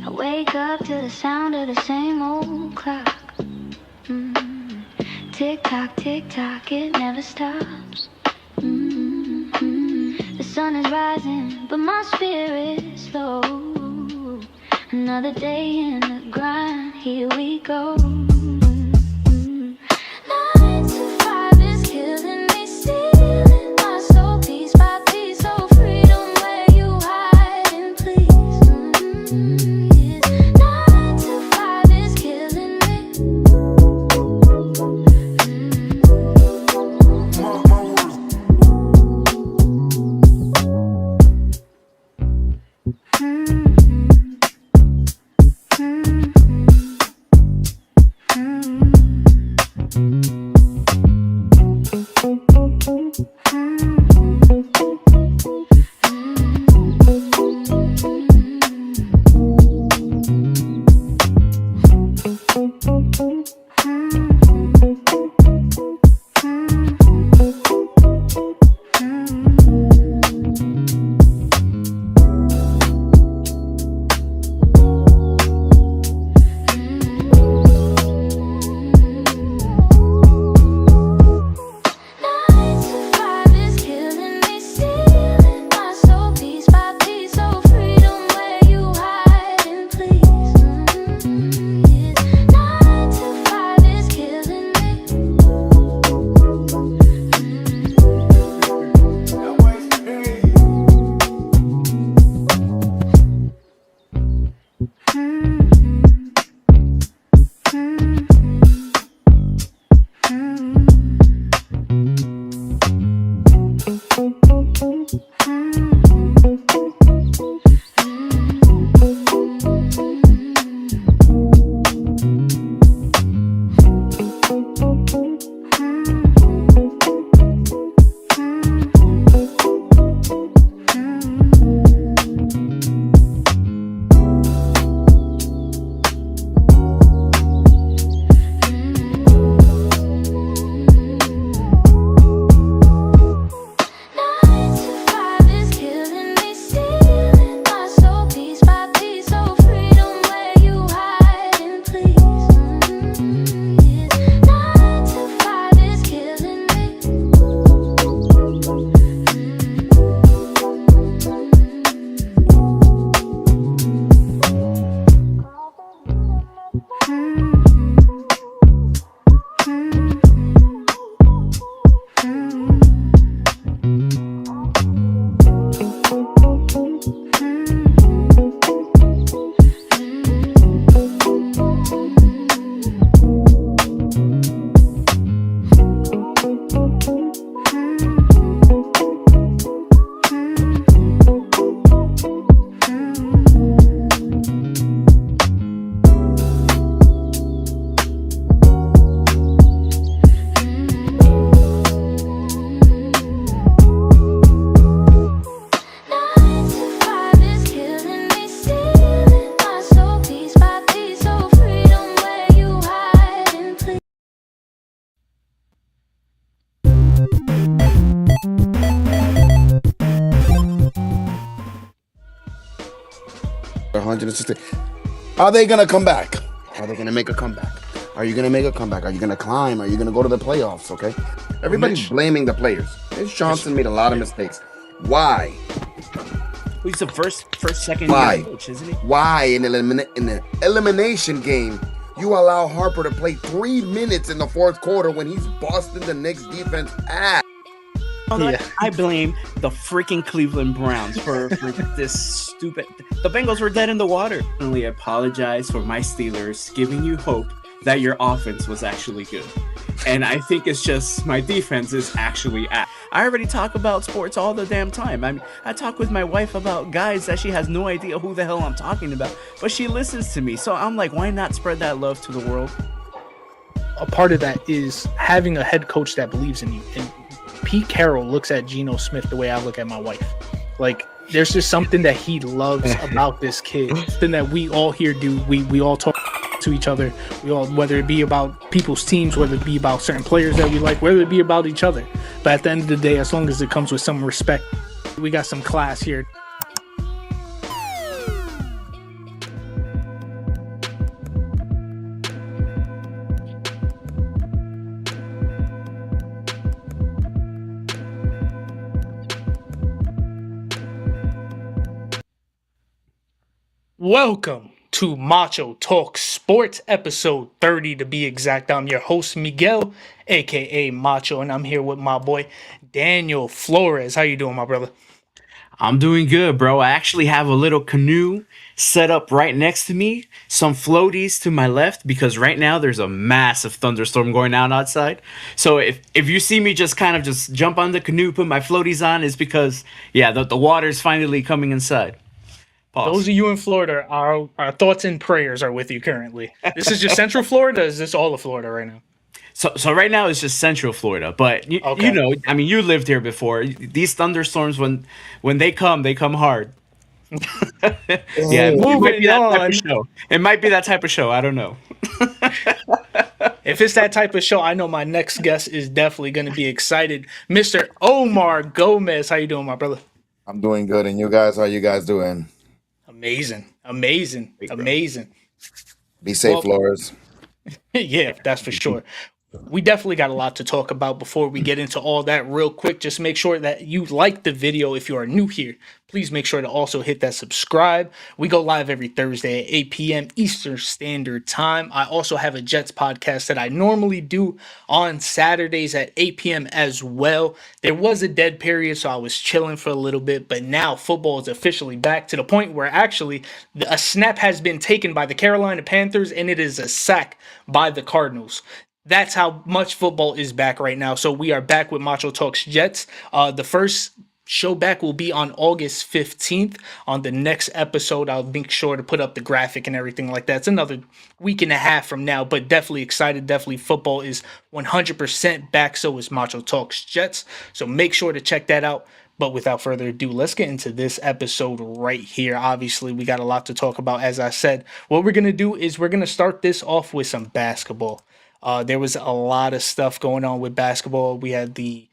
I wake up to the sound of the same old clock. Tick tock, it never stops. The sun is rising, but my spirit's low. Another day in the grind, here we go. 9 to 5 is killing me, stealing my soul piece by piece. Oh, freedom, where you hiding, please? 9 to 5 is killing me. Are they going to come back? Are they going to make a comeback? Are you going to make a comeback? Are you going to climb? Are you going to go to the playoffs? Okay. Everybody's blaming the players. Mitch Johnson made a lot of mistakes. Why? He's the second Why? coach, isn't he? Why in the elimination game you allow Harper to play 3 minutes in the fourth quarter when he's busting the Knicks defense ass? I blame the freaking Cleveland Browns for this stupid. The Bengals were dead in the water. I only apologize for my Steelers giving you hope that your offense was actually good. And I think it's just my defense is actually at. I already talk about sports all the damn time. I mean, I talk with my wife about guys that she has no idea who the hell I'm talking about, but she listens to me. So I'm like, why not spread that love to the world? A part of that is having a head coach that believes in you. And Pete Carroll looks at Geno Smith the way I look at my wife. Like, there's just something that he loves about this kid. Something that we all here do. We all talk to each other. We all, whether it be about people's teams, whether it be about certain players that we like, whether it be about each other. But at the end of the day, as long as it comes with some respect, we got some class here. Welcome to Macho Talk Sports, episode 30 to be exact. I'm your host, Miguel, aka Macho, and I'm here with my boy, Daniel Flores. How you doing, my brother? I'm doing good, bro. I actually have a little canoe set up right next to me, some floaties to my left because right now there's a massive thunderstorm going on outside. So if you see me just kind of just jump on the canoe, put my floaties on, is because yeah, the water's finally coming inside. Those Pause. of you in Florida, our thoughts and prayers are with you currently. This is just Central Florida. Is this all of Florida right now? So right now it's just Central Florida, but you Okay. know, I mean, you lived here before. These thunderstorms, when they come hard. Yeah, it might be Moving that type of on. show. It might be that type of show. I don't know. If it's that type of show, I know my next guest is definitely going to be excited. Mr. Omar Gomez. How you doing, my brother? I'm doing good, and you guys, how you guys doing? Amazing. Amazing. Great, bro. Amazing. Be safe, Well, Flores. yeah, that's for sure. We definitely got a lot to talk about before we get into all that real quick. Just make sure that you like the video if you are new here. Please make sure to also hit that subscribe. We go live every Thursday at 8 p.m. Eastern Standard Time. I also have a Jets podcast that I normally do on Saturdays at 8 p.m. as well. There was a dead period, so I was chilling for a little bit, but now football is officially back to the point where actually a snap has been taken by the Carolina Panthers and it is a sack by the Cardinals. That's how much football is back right now. So we are back with Macho Talks Jets. The first show back will be on August 15th. On the next episode, I'll make sure to put up the graphic and everything like that. It's another week and a half from now, but definitely excited. Definitely football is 100% back. So is Macho Talks Jets. So make sure to check that out. But without further ado, let's get into this episode right here. Obviously, we got a lot to talk about. As I said, what we're going to do is we're going to start this off with some basketball. There was a lot of stuff going on with basketball. We had the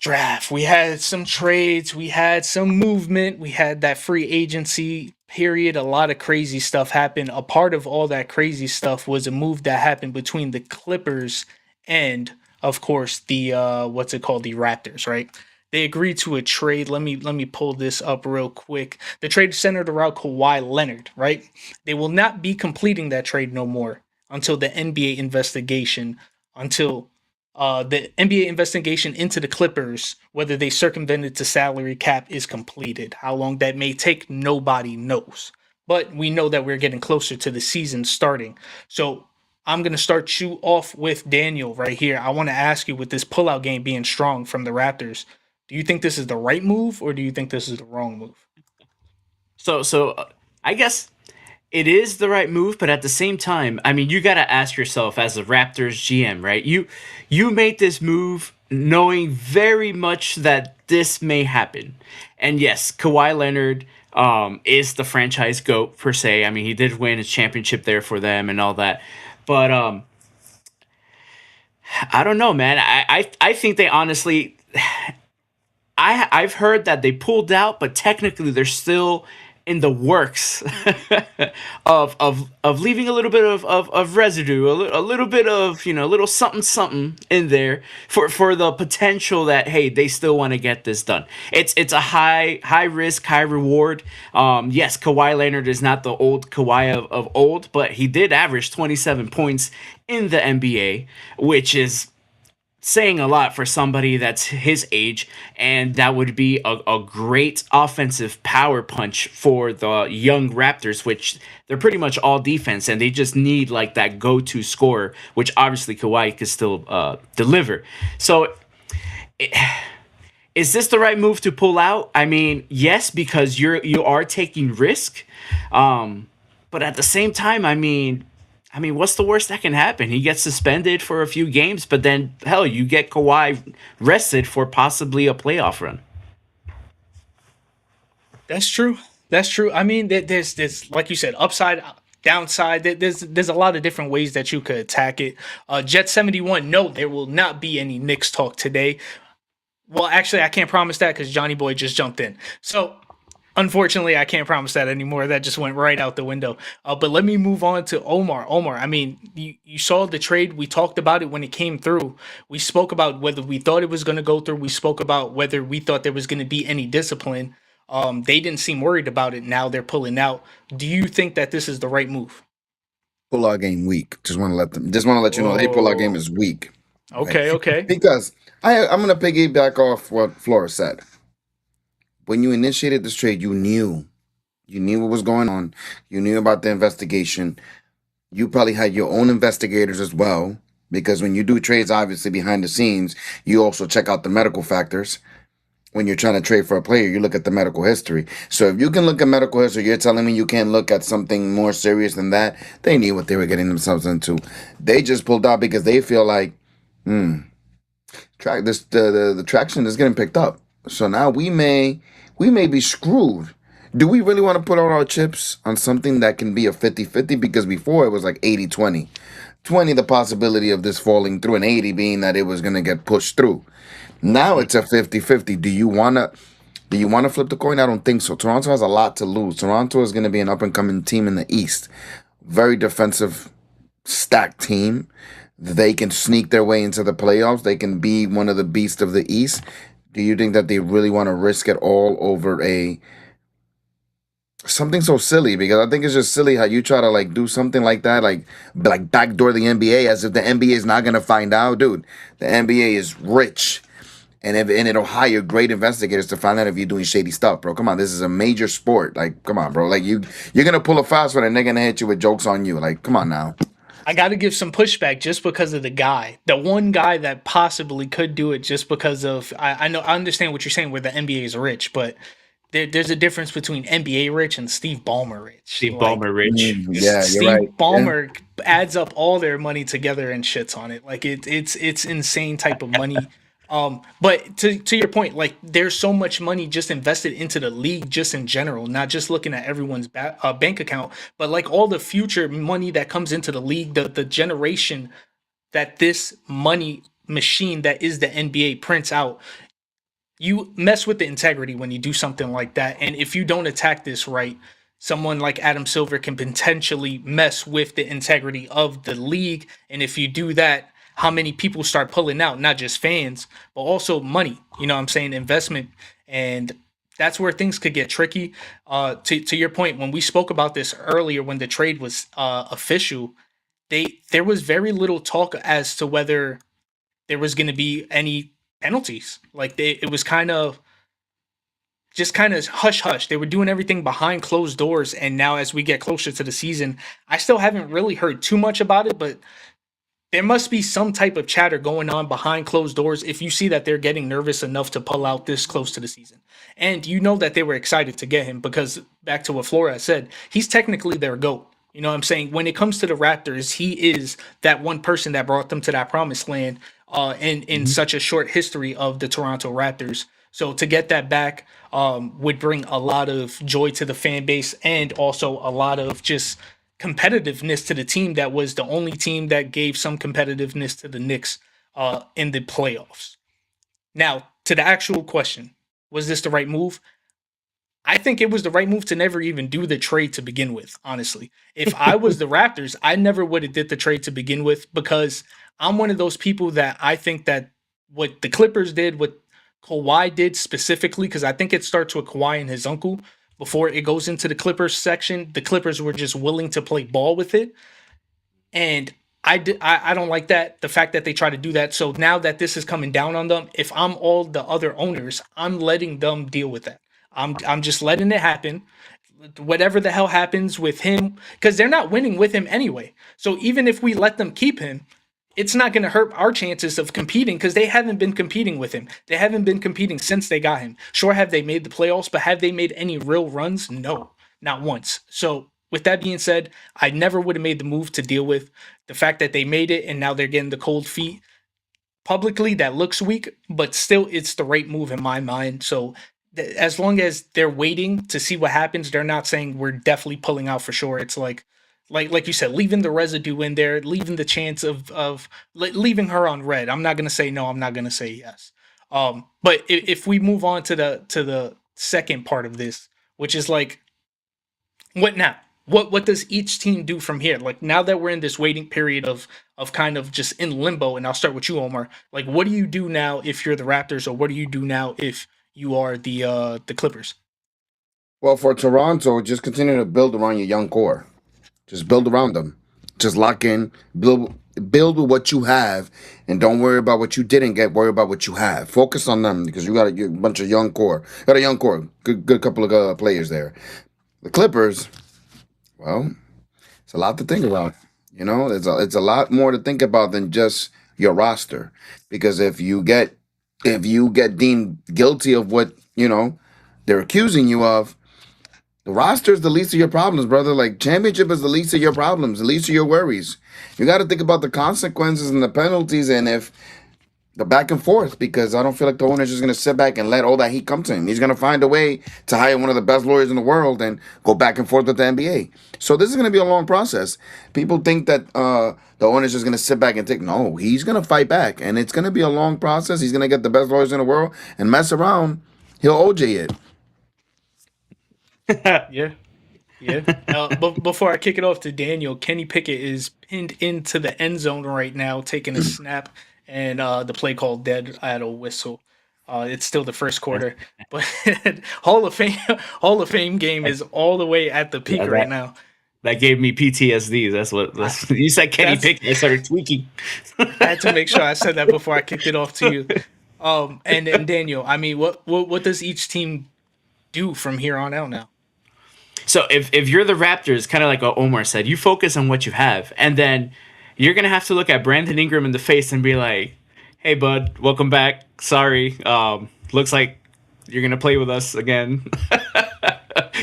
draft, we had some trades, we had some movement, we had that free agency period. A lot of crazy stuff happened. A part of all that crazy stuff was a move that happened between the Clippers and, of course, the what's it called, the Raptors, right? They agreed to a trade. Let me pull this up real quick. The trade centered around Kawhi Leonard, right? They will not be completing that trade no more until the NBA investigation, until the NBA investigation into the Clippers, whether they circumvented the salary cap, is completed. How long that may take, nobody knows. But we know that we're getting closer to the season starting. So I'm going to start you off with Daniel right here. I want to ask you, with this pullout game being strong from the Raptors, do you think this is the right move or do you think this is the wrong move? So I guess it is the right move, but at the same time, I mean, you got to ask yourself as a Raptors GM, right? You made this move knowing very much that this may happen. And yes, Kawhi Leonard is the franchise GOAT per se. I mean, he did win his championship there for them and all that. But I don't know, man. I think they honestly I've heard that they pulled out, but technically they're still in the works of leaving a little bit of residue, a little bit of, you know, a little something something in there for the potential that, hey, they still want to get this done. It's a high risk, high reward. Yes, Kawhi Leonard is not the old Kawhi of old, but he did average 27 points in the NBA, which is saying a lot for somebody that's his age, and that would be a great offensive power punch for the young Raptors, which they're pretty much all defense, and they just need like that go-to scorer, which obviously Kawhi can still deliver. So is this the right move to pull out? I mean, yes, because you are taking risk, but at the same time, I mean, what's the worst that can happen? He gets suspended for a few games, but then hell, you get Kawhi rested for possibly a playoff run. That's true. That's true. I mean, there's like you said, upside, downside. There's a lot of different ways that you could attack it. Jet 71. No, there will not be any Knicks talk today. Well, actually, I can't promise that because Johnny Boy just jumped in. So unfortunately, I can't promise that anymore. That just went right out the window. But let me move on to Omar. Omar, I mean, you saw the trade. We talked about it when it came through. We spoke about whether we thought it was going to go through. We spoke about whether we thought there was going to be any discipline. They didn't seem worried about it. Now they're pulling out. Do you think that this is the right move? Pull out game weak. Just want to let you know, hey, pull out game Whoa. is weak. Okay, Okay, okay. because I'm gonna piggyback off what Flora said. When you initiated this trade, you knew what was going on. You knew about the investigation. You probably had your own investigators as well, because when you do trades, obviously behind the scenes, you also check out the medical factors. When you're trying to trade for a player, you look at the medical history. So if you can look at medical history, you're telling me you can't look at something more serious than that. They knew what they were getting themselves into. They just pulled out because they feel like, the traction is getting picked up. So now we may be screwed. Do we really want to put all our chips on something that can be a 50-50? Because before it was like 80-20. 20 the possibility of this falling through, and 80 being that it was going to get pushed through. Now it's a 50-50. Do you want to flip the coin? I don't think so. Toronto has a lot to lose. Toronto is going to be an up and coming team in the East. Very defensive, stacked team. They can sneak their way into the playoffs. They can be one of the beasts of the East. Do you think that they really want to risk it all over a something so silly? Because I think it's just silly how you try to like do something like that, like backdoor the NBA as if the NBA is not gonna find out, dude. The NBA is rich, and it'll hire great investigators to find out if you're doing shady stuff, bro. Come on, this is a major sport. Like, come on, bro. Like you're gonna pull a fast one and they're gonna hit you with jokes on you. Like, come on now. I got to give some pushback just because of the one guy that possibly could do it just because of I know I understand what you're saying where the NBA is rich, but there's a difference between NBA rich and Steve Ballmer rich. Steve Ballmer rich. Yeah, you're Steve right. Yeah. Ballmer adds up all their money together and shits on it. Like it's insane type of money. But to your point, like there's so much money just invested into the league, just in general, not just looking at everyone's bank account, but like all the future money that comes into the league, the generation that this money machine that is the NBA prints out. You mess with the integrity when you do something like that, and if you don't attack this right, someone like Adam Silver can potentially mess with the integrity of the league. And if you do that, how many people start pulling out, not just fans but also money, you know what I'm saying, investment. And that's where things could get tricky. To your point, when we spoke about this earlier, when the trade was official, there was very little talk as to whether there was going to be any penalties. Like it was kind of hush hush. They were doing everything behind closed doors. And now, as we get closer to the season, I still haven't really heard too much about it, but there must be some type of chatter going on behind closed doors if you see that they're getting nervous enough to pull out this close to the season. And you know that they were excited to get him because, back to what Flora said, he's technically their GOAT. You know what I'm saying? When it comes to the Raptors, he is that one person that brought them to that promised land in such a short history of the Toronto Raptors. So to get that back would bring a lot of joy to the fan base and also a lot of just competitiveness to the team that was the only team that gave some competitiveness to the Knicks in the playoffs. Now, to the actual question, was this the right move? I think it was the right move to never even do the trade to begin with, honestly. If I was the Raptors, I never would have did the trade to begin with because I'm one of those people that I think that what the Clippers did, what Kawhi did specifically, because I think it starts with Kawhi and his uncle before it goes into the Clippers section. The Clippers were just willing to play ball with it. And I don't like that, the fact that they try to do that. So now that this is coming down on them, if I'm all the other owners, I'm letting them deal with that. I'm just letting it happen. Whatever the hell happens with him, because they're not winning with him anyway. So even if we let them keep him, it's not going to hurt our chances of competing because they haven't been competing with him. They haven't been competing since they got him. Sure, have they made the playoffs, but have they made any real runs? No, not once. So with that being said, I never would have made the move to deal with the fact that they made it and now they're getting the cold feet publicly. That looks weak, but still it's the right move in my mind. So as long as they're waiting to see what happens, they're not saying we're definitely pulling out for sure. It's like you said, leaving the residue in there, leaving the chance of leaving her on red. I'm not gonna say no. I'm not gonna say yes. But if we move on to the second part of this, which is like, what now? What does each team do from here? Like now that we're in this waiting period of kind of just in limbo, and I'll start with you, Omar. Like, what do you do now if you're the Raptors, or what do you do now if you are the Clippers? Well, for Toronto, just continue to build around your young core. Just build around them. Just lock in. Build with what you have, and don't worry about what you didn't get. Worry about what you have. Focus on them because you got a bunch of young core. Got a young core. Good couple of players there. The Clippers. Well, it's a lot to think about. You know, it's a lot more to think about than just your roster. Because if you get deemed guilty of what they're accusing you of, the roster is the least of your problems, brother. Like championship is the least of your problems, the least of your worries. You got to think about the consequences and the penalties, and if the back and forth, because I don't feel like the owner's just gonna sit back and let all that heat come to him. He's gonna find a way to hire one of the best lawyers in the world and go back and forth with the NBA. So this is gonna be a long process. People think that the owner's just gonna sit back and take. No, he's gonna fight back, and it's gonna be a long process. He's gonna get the best lawyers in the world and mess around. He'll OJ it. Yeah. Yeah. But before I kick it off to Daniel, Kenny Pickett is pinned into the end zone right now, taking a snap, and the play called dead at a whistle. It's still the first quarter, but Hall of Fame game is all the way at the peak Yeah, right now. That gave me PTSD. That's you said. Kenny That's- Pickett. I started tweaking. I had to make sure I said that before I kicked it off to you. And Daniel, I mean, what does each team do from here on out now? So if you're the Raptors, kind of like what Omar said, you focus on what you have, and then you're gonna have to look at Brandon Ingram in the face and be like, "Hey, bud, welcome back. Sorry, looks like you're gonna play with us again."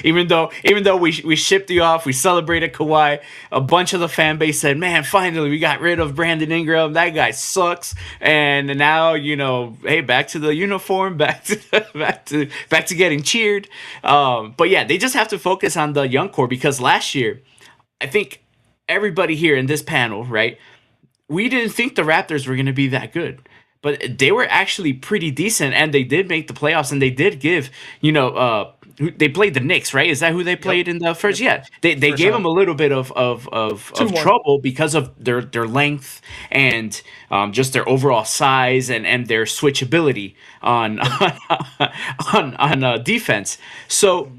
even though we shipped you off, we celebrated Kawhi. A bunch of the fan base said, "Man, finally we got rid of Brandon Ingram. That guy sucks." And now hey, back to the uniform, back to back to getting cheered. But yeah, they just have to focus on the young core because last year, I think everybody here in this panel, right? We didn't think the Raptors were going to be that good, but they were actually pretty decent, and they did make the playoffs, and they did give, they played the Knicks, right? Is that who they played in the first? Yeah, they First gave round. them a little bit of 2-1. trouble because of their length and just their overall size and their switchability on on defense. So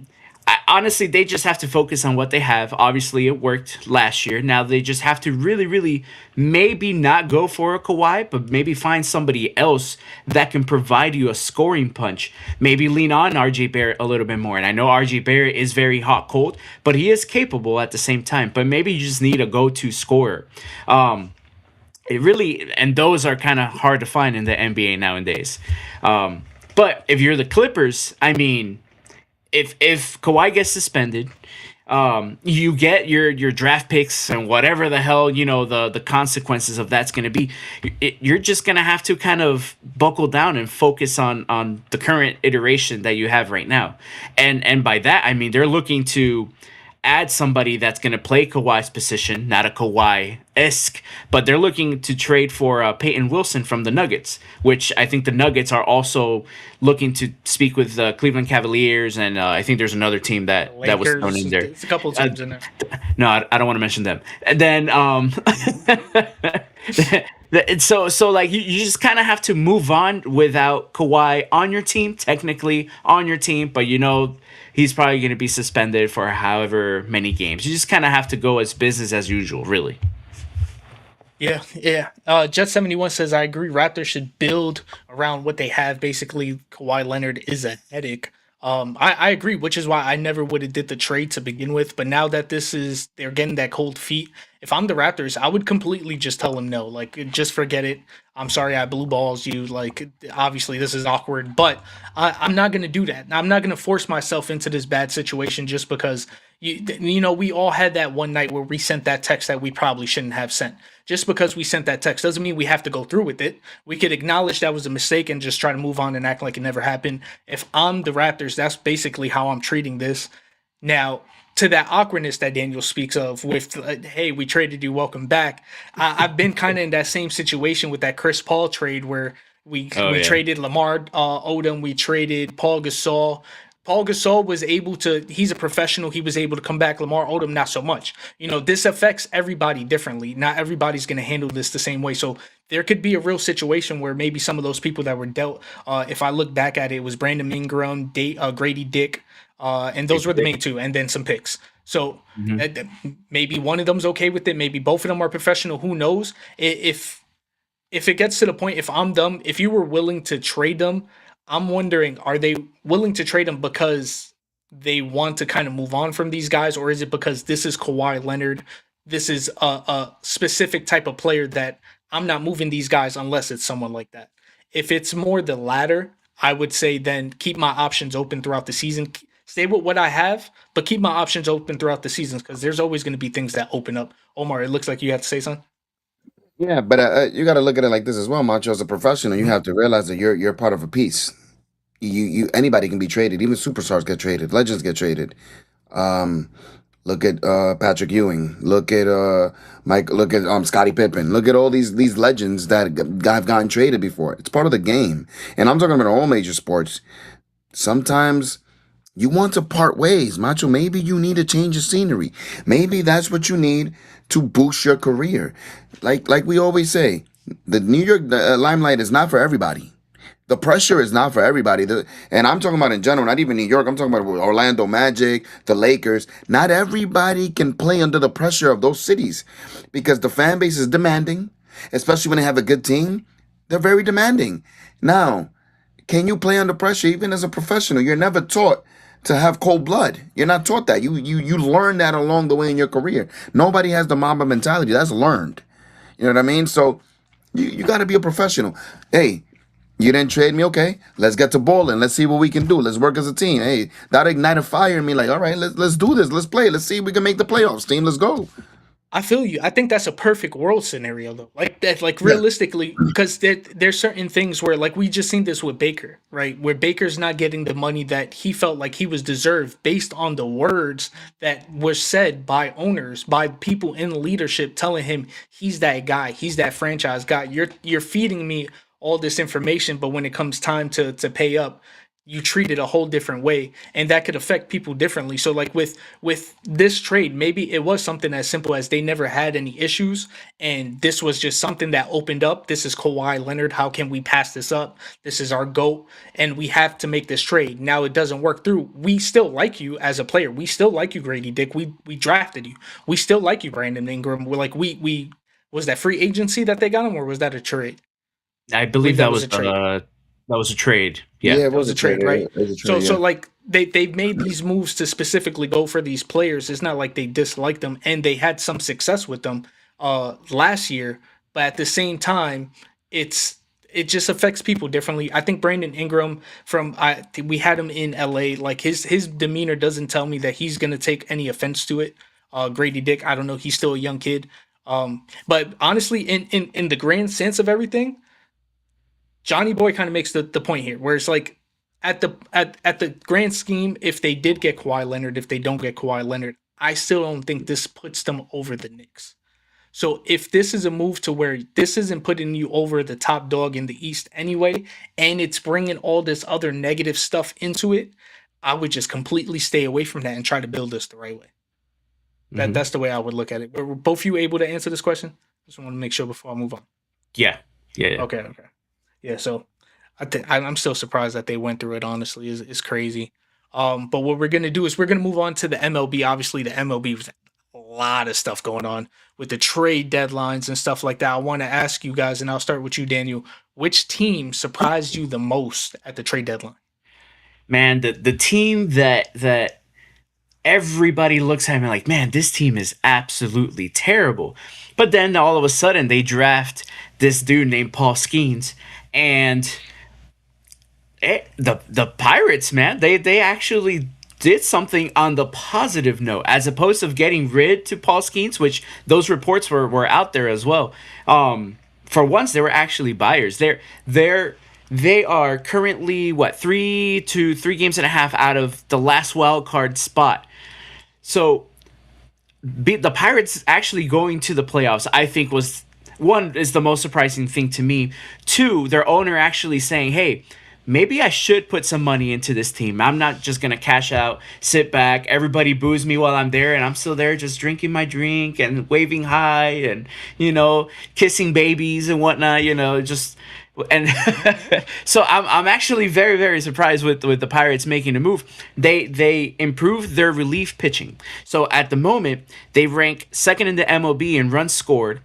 honestly, they just have to focus on what they have. Obviously, it worked last year. Now they just have to really, really maybe not go for a Kawhi, but maybe find somebody else that can provide you a scoring punch. Maybe lean on RJ Barrett a little bit more. And I know RJ Barrett is very hot cold, but he is capable at the same time. But maybe you just need a go-to scorer. It really, and those are kind of hard to find in the NBA nowadays. But if you're the Clippers, I mean, if Kawhi gets suspended, you get your draft picks and whatever the hell the consequences of that's going to be. You're just going to have to kind of buckle down and focus on the current iteration that you have right now, and by that I mean they're looking to add somebody that's going to play Kawhi's position, not a Kawhi-esque, but they're looking to trade for Peyton Wilson from the Nuggets, which I think the Nuggets are also looking to speak with the Cleveland Cavaliers, and I think there's another team that was Lakers, thrown in there. There's a couple of teams in there. No, I don't want to mention them. And then so like you just kind of have to move on without Kawhi on your team, technically on your team, but he's probably going to be suspended for however many games. You just kind of have to go as business as usual, really. Yeah. Jet71 says, I agree. Raptors should build around what they have. Basically, Kawhi Leonard is a headache. I agree, which is why I never would have did the trade to begin with. But now that they're getting that cold feet. If I'm the Raptors, I would completely just tell them no. Like, just forget it. I'm sorry I blue balls you. Like, obviously this is awkward, but I'm not going to do that. I'm not going to force myself into this bad situation just because, we all had that one night where we sent that text that we probably shouldn't have sent. Just because we sent that text doesn't mean we have to go through with it. We could acknowledge that was a mistake and just try to move on and act like it never happened. If I'm the Raptors, that's basically how I'm treating this. Now, to that awkwardness that Daniel speaks of with, hey, we traded you, welcome back. I've been kind of in that same situation with that Chris Paul trade where we traded Lamar Odom, we traded Paul Gasol. Paul Gasol was able to, he's a professional, he was able to come back. Lamar Odom, not so much. This affects everybody differently. Not everybody's going to handle this the same way. So there could be a real situation where maybe some of those people that were dealt, if I look back at it, was Brandon Ingram, Grady Dick, And those were the main two, and then some picks. So maybe one of them's okay with it. Maybe both of them are professional. Who knows? If it gets to the point, if I'm them, if you were willing to trade them, I'm wondering, are they willing to trade them because they want to kind of move on from these guys, or is it because this is Kawhi Leonard? This is a specific type of player that I'm not moving these guys unless it's someone like that. If it's more the latter, I would say then keep my options open throughout the season. Stay with what I have, but keep my options open throughout the seasons because there's always going to be things that open up. Omar, it looks like you have to say something. Yeah, but you got to look at it like this as well, Macho. As a professional, you have to realize that you're part of a piece. You anybody can be traded. Even superstars get traded. Legends get traded. Um, Look at Patrick Ewing. Look at Mike. Look at Scottie Pippen. Look at all these legends that have gotten traded before. It's part of the game. And I'm talking about all major sports. Sometimes you want to part ways, Macho. Maybe you need a change of scenery. Maybe that's what you need to boost your career. Like we always say, the New York limelight is not for everybody. The pressure is not for everybody. And I'm talking about in general, not even New York. I'm talking about Orlando Magic, the Lakers. Not everybody can play under the pressure of those cities because the fan base is demanding, especially when they have a good team. They're very demanding. Now, can you play under pressure even as a professional? You're never taught to have cold blood. You're not taught that. You learn that along the way in your career. Nobody has the Mamba mentality. That's learned. You know what I mean? So you got to be a professional. Hey, you didn't trade me, okay? Let's get to bowling. Let's see what we can do. Let's work as a team. Hey, that ignite a fire in me. Like, all right, let's do this. Let's play. Let's see if we can make the playoffs. Team, let's go. I feel you. I think that's a perfect world scenario though. Like that, like realistically, because there's certain things where like we just seen this with Baker, right? Where Baker's not getting the money that he felt like he was deserved based on the words that were said by owners, by people in leadership telling him he's that guy, he's that franchise guy. You're feeding me all this information, but when it comes time to pay up, you treat it a whole different way, and that could affect people differently. So like with this trade, maybe it was something as simple as they never had any issues and this was just something that opened up. This is Kawhi Leonard, how can we pass this up? This is our GOAT and we have to make this trade. Now it doesn't work through. We still like you as a player. We still like you, Grady Dick. We drafted you. We still like you, Brandon Ingram. We're like we was that free agency that they got him, or was that a trade? I believe that was a trade. That was a trade. Yeah, it was a trade, right? So like they've made these moves to specifically go for these players. It's not like they dislike them, and they had some success with them last year. But at the same time, it just affects people differently. I think Brandon Ingram we had him in LA. Like his demeanor doesn't tell me that he's gonna take any offense to it. Grady Dick, I don't know. He's still a young kid. But honestly, in the grand sense of everything, Johnny Boy kind of makes the point here, where it's like at the grand scheme, if they did get Kawhi Leonard, if they don't get Kawhi Leonard, I still don't think this puts them over the Knicks. So if this is a move to where this isn't putting you over the top dog in the East anyway, and it's bringing all this other negative stuff into it, I would just completely stay away from that and try to build this the right way. That's the way I would look at it. Were both of you able to answer this question? Just want to make sure before I move on. Yeah. Okay. Yeah, so I'm still surprised that they went through it. Honestly, is crazy. But what we're gonna do is we're gonna move on to the MLB. Obviously, the MLB was a lot of stuff going on with the trade deadlines and stuff like that. I want to ask you guys, and I'll start with you, Daniel. Which team surprised you the most at the trade deadline? Man, the team that everybody looks at me like, man, this team is absolutely terrible. But then all of a sudden they draft this dude named Paul Skeens, and the Pirates, man, they actually did something on the positive note, as opposed to getting rid to Paul Skeens, which those reports were out there as well. For once, they were actually buyers. They are currently 3 to 3 games and a half out of the last wild card spot. So the Pirates actually going to the playoffs, I think, was one, is the most surprising thing to me. Two, their owner actually saying, hey, maybe I should put some money into this team. I'm not just going to cash out, sit back, everybody boos me while I'm there, and I'm still there just drinking my drink and waving hi and, kissing babies and whatnot, just And so I'm actually very very surprised with the Pirates making a move. They improved their relief pitching. So at the moment they rank second in the MLB in runs scored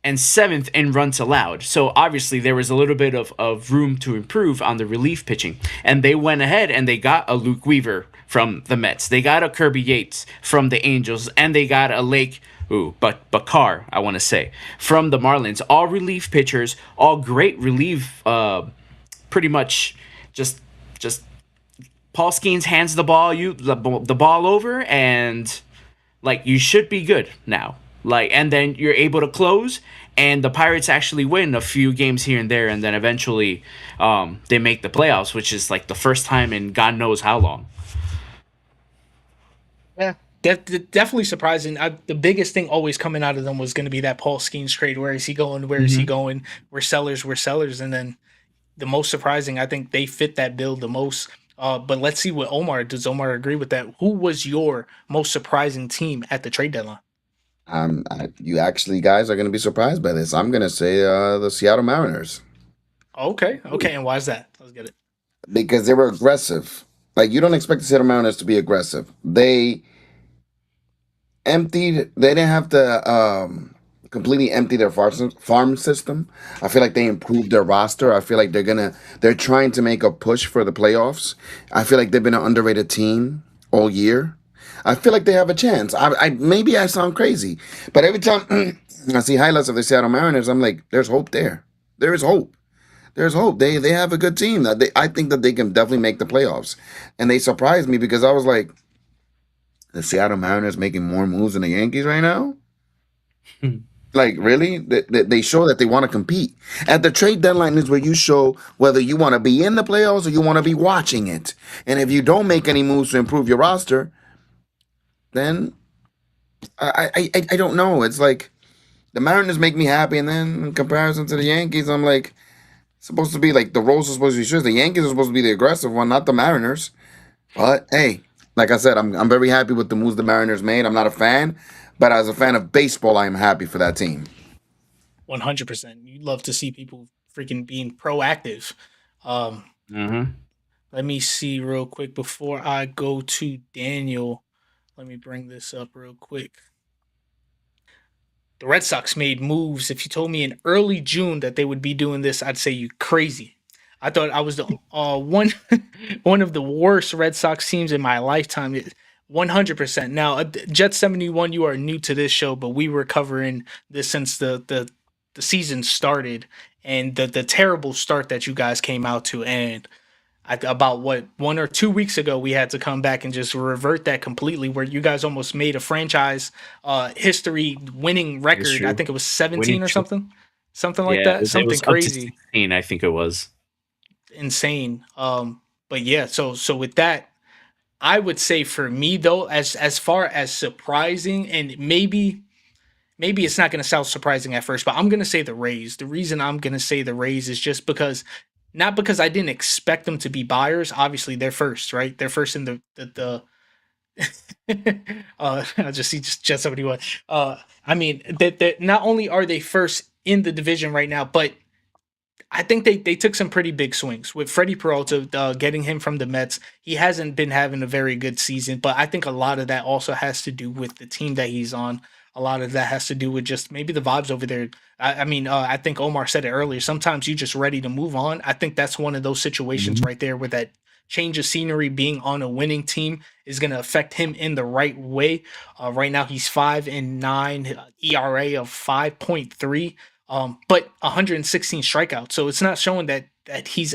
and seventh in runs allowed. So obviously there was a little bit of room to improve on the relief pitching. And they went ahead and they got a Luke Weaver from the Mets. They got a Kirby Yates from the Angels, and they got a Lake Bakar, I want to say, from the Marlins. All relief pitchers, all great relief. Pretty much, just Paul Skeens hands the ball over, and like you should be good now. Like, and then you're able to close, and the Pirates actually win a few games here and there, and then eventually, they make the playoffs, which is like the first time in God knows how long. Yeah, definitely surprising. The biggest thing always coming out of them was going to be that Paul Skeens trade. Where is he going? Where is he going? We're sellers. We're sellers. And then the most surprising, I think they fit that bill the most. But let's see what Omar does. Omar agree with that? Who was your most surprising team at the trade deadline? You actually guys are gonna be surprised by this. I'm gonna say the Seattle Mariners Okay, okay, and why is that? Let's get it. because they were aggressive. Like you don't expect the Seattle Mariners to be aggressive. They emptied. They didn't have to completely empty their farm system. I feel like they improved their roster. I feel like they're trying to make a push for the playoffs. I feel like they've been an underrated team all year. I feel like they have a chance. I maybe I sound crazy, but every time I see highlights of the Seattle Mariners, I'm like, there's hope there. There is hope. There's hope. They have a good team. I think that they can definitely make the playoffs, and they surprised me because I was like, the Seattle Mariners making more moves than the Yankees right now. Like really, they show that they want to compete. At the trade deadline is where you show whether you want to be in the playoffs or you want to be watching it. And if you don't make any moves to improve your roster, then I don't know. It's like the Mariners make me happy, and then in comparison to the Yankees, I'm like supposed to be like the roles are supposed to be switched. The Yankees are supposed to be the aggressive one, not the Mariners. But hey, like I said, I'm very happy with the moves the Mariners made. I'm not a fan, but as a fan of baseball, I am happy for that team. 100%. You love to see people freaking being proactive. Um, Mm-hmm. Let me see real quick before I go to Daniel. Let me bring this up real quick. The Red Sox made moves. If you told me in early June that they would be doing this, I'd say you crazy. I thought I was the one one of the worst Red Sox teams in my lifetime. 100%. Now, Jet 71, you are new to this show, but we were covering this since the season started, and the terrible start that you guys came out to, and about what 1 or 2 weeks ago we had to come back and just revert that completely, where you guys almost made a franchise history winning It's record. I true. think it was Winning 17 or streak. something like Yeah, that, it something was up to crazy, 16, I think it was. insane. But yeah, so with that, I would say for me though, as far as surprising, and maybe it's not going to sound surprising at first, but I'm going to say the Rays. The reason I'm going to say the Rays is just because, not because I didn't expect them to be buyers. Obviously, they're first, right? They're first in I just see just somebody what. I mean that not only are they first in the division right now, but I think they took some pretty big swings with Freddie Peralta, getting him from the Mets. He hasn't been having a very good season, but I think a lot of that also has to do with the team that he's on. A lot of that has to do with just maybe the vibes over there. I think Omar said it earlier. Sometimes you're just ready to move on. I think that's one of those situations Mhm. right there where that change of scenery, being on a winning team, is going to affect him in the right way. Right now, he's 5-9, ERA of 5.3, but 116 strikeouts. So it's not showing that he's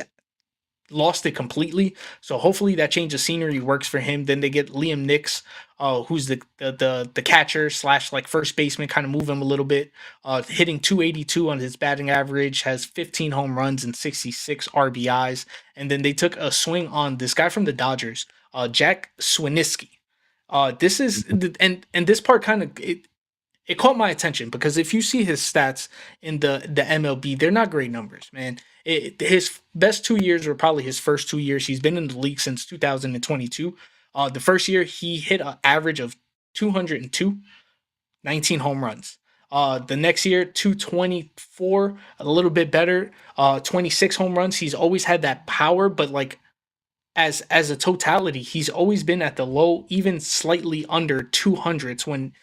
lost it completely. So hopefully that change of scenery works for him. Then they get Liam Nix, who's the catcher slash like first baseman, kind of move him a little bit. Hitting 282 on his batting average, has 15 home runs and 66 RBIs. And then they took a swing on this guy from the Dodgers, Jack Swiniski. This is and this part kind of it caught my attention because if you see his stats in the MLB, they're not great numbers, man. His best 2 years were probably his first 2 years. He's been in the league since 2022. The first year he hit an average of 202, 19 home runs. The next year, 224, a little bit better. 26 home runs. He's always had that power, but like as a totality, he's always been at the low, even slightly under 200s when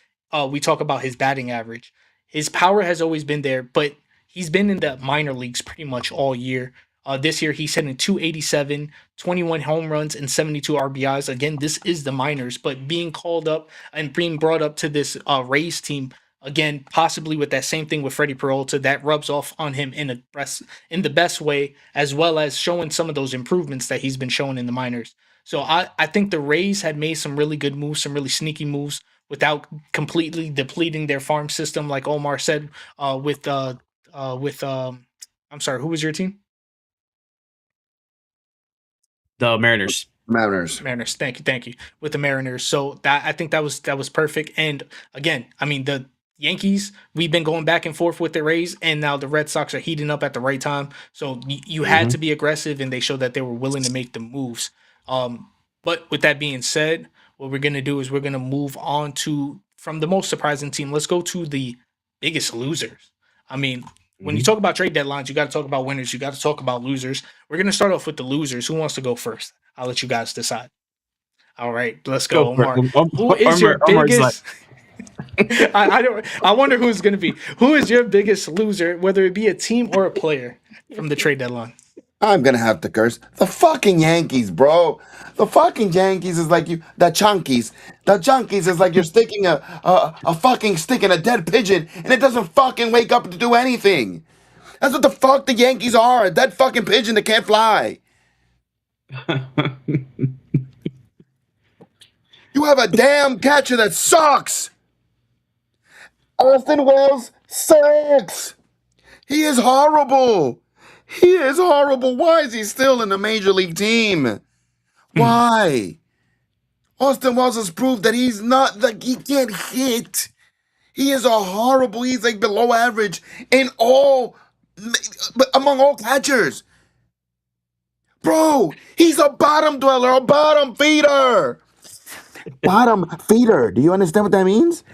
we talk about his batting average. His power has always been there, but he's been in the minor leagues pretty much all year. This year, he's hitting 287, 21 home runs, and 72 RBIs. Again, this is the minors, but being called up and being brought up to this Rays team, again, possibly with that same thing with Freddie Peralta, that rubs off on him in the best way, as well as showing some of those improvements that he's been showing in the minors. So I think the Rays had made some really good moves, some really sneaky moves without completely depleting their farm system, like Omar said, with I'm sorry, who was your team? The Mariners. Mariners. Mariners. Thank you. With the Mariners. So that I think that was perfect. And again, I mean the Yankees, we've been going back and forth with the Rays, and now the Red Sox are heating up at the right time. So you had to be aggressive, and they showed that they were willing to make the moves. But with that being said, what we're gonna do is we're gonna move on to from the most surprising team. Let's go to the biggest losers. I mean, when you talk about trade deadlines, you got to talk about winners. You got to talk about losers. We're gonna start off with the losers. Who wants to go first? I'll let you guys decide. All right, let's go, Go for Omar. it. Who is your Omar's like, biggest? I don't. I wonder who's going to be. Who is your biggest loser, whether it be a team or a player from the trade deadline? I'm gonna have to curse. The fucking Yankees, bro. The fucking Yankees is like you. The Chunkies. The Junkies is like you're sticking a fucking stick in a dead pigeon and it doesn't fucking wake up to do anything. That's what the fuck the Yankees are. A dead fucking pigeon that can't fly. You have a damn catcher that sucks. Austin Wells sucks. He is horrible. He is horrible. Why is he still in the major league team? Why? Austin Wells has proved that he's not like he can't hit. He is a horrible. He's like below average in all, among all catchers. Bro, he's a bottom dweller, a bottom feeder. Bottom feeder. Do you understand what that means?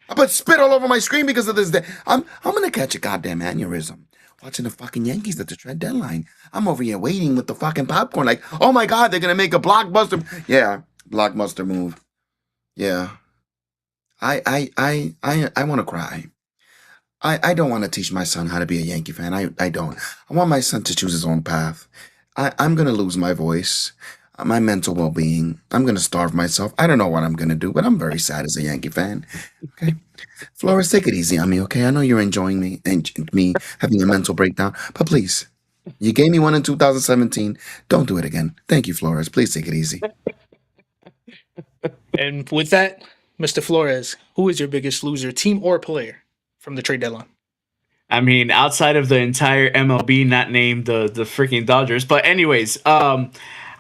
I put spit all over my screen because of this. I'm gonna catch a goddamn aneurysm watching the fucking Yankees at the trade deadline. I'm over here waiting with the fucking popcorn, like, oh my god, they're gonna make a blockbuster. Yeah, blockbuster move. Yeah, I want to cry. I don't want to teach my son how to be a Yankee fan. I don't. I want my son to choose his own path. I'm gonna lose my voice, my mental well-being. I'm gonna starve myself. I don't know what I'm gonna do, but I'm very sad as a Yankee fan. Okay, Flores, take it easy on me. Okay, I know you're enjoying me having a mental breakdown, but please, you gave me one in 2017. Don't do it again. Thank you, Flores. Please take it easy. And with that, Mr. Flores, who is your biggest loser, team or player, from the trade deadline? I mean, outside of the entire MLB, not named the freaking Dodgers. But anyways, I'm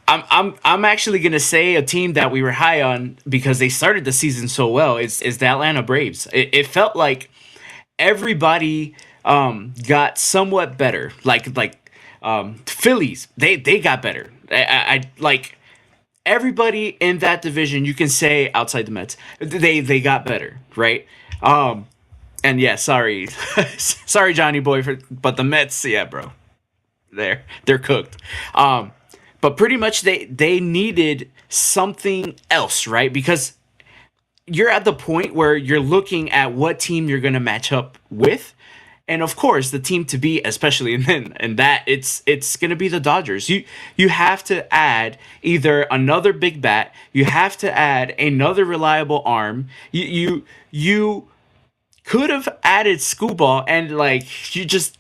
actually gonna say a team that we were high on because they started the season so well. Is the Atlanta Braves. It felt like everybody got somewhat better. Phillies, they got better. I like everybody in that division. You can say outside the Mets, they got better, right? And yeah, sorry, sorry, Johnny Boy, but the Mets, yeah, bro, they're cooked. But pretty much they needed something else, right? Because you're at the point where you're looking at what team you're gonna match up with, and of course, the team to beat, especially in that, it's gonna be the Dodgers. You have to add either another big bat, you have to add another reliable arm. You could have added Screwball, and like you just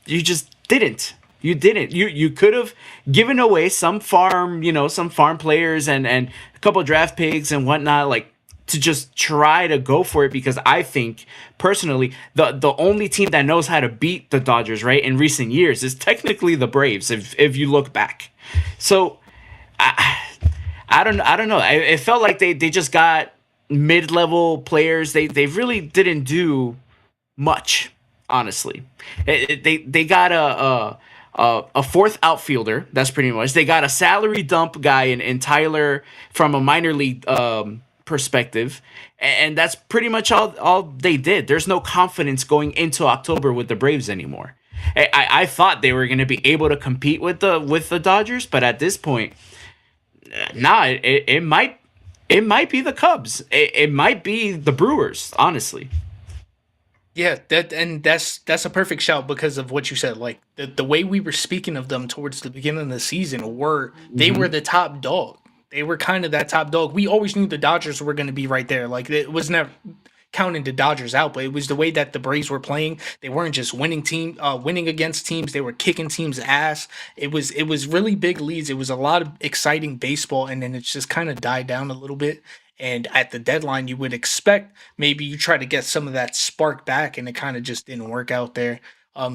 didn't. You didn't. You could have given away some farm, some farm players and a couple draft picks and whatnot, like to just try to go for it. Because I think personally, the only team that knows how to beat the Dodgers, right, in recent years is technically the Braves. If you look back, so I don't know. It felt like they just got mid-level players. They really didn't do much, honestly. They got a fourth outfielder. That's pretty much. They got a salary dump guy in Tyler from a minor league perspective, and that's pretty much all they did. There's no confidence going into October with the Braves anymore. I thought they were going to be able to compete with the Dodgers, but at this point, nah, it might be the Cubs. It might be the Brewers, honestly. Yeah, that's a perfect shout because of what you said. Like the way we were speaking of them towards the beginning of the season they were the top dog. They were kind of that top dog. We always knew the Dodgers were going to be right there. Like it was never counting the Dodgers out, but it was the way that the Braves were playing. They weren't just winning against teams. They were kicking teams' ass. It was really big leads. It was a lot of exciting baseball, and then it's just kind of died down a little bit. And at the deadline, you would expect maybe you try to get some of that spark back, and it kind of just didn't work out there.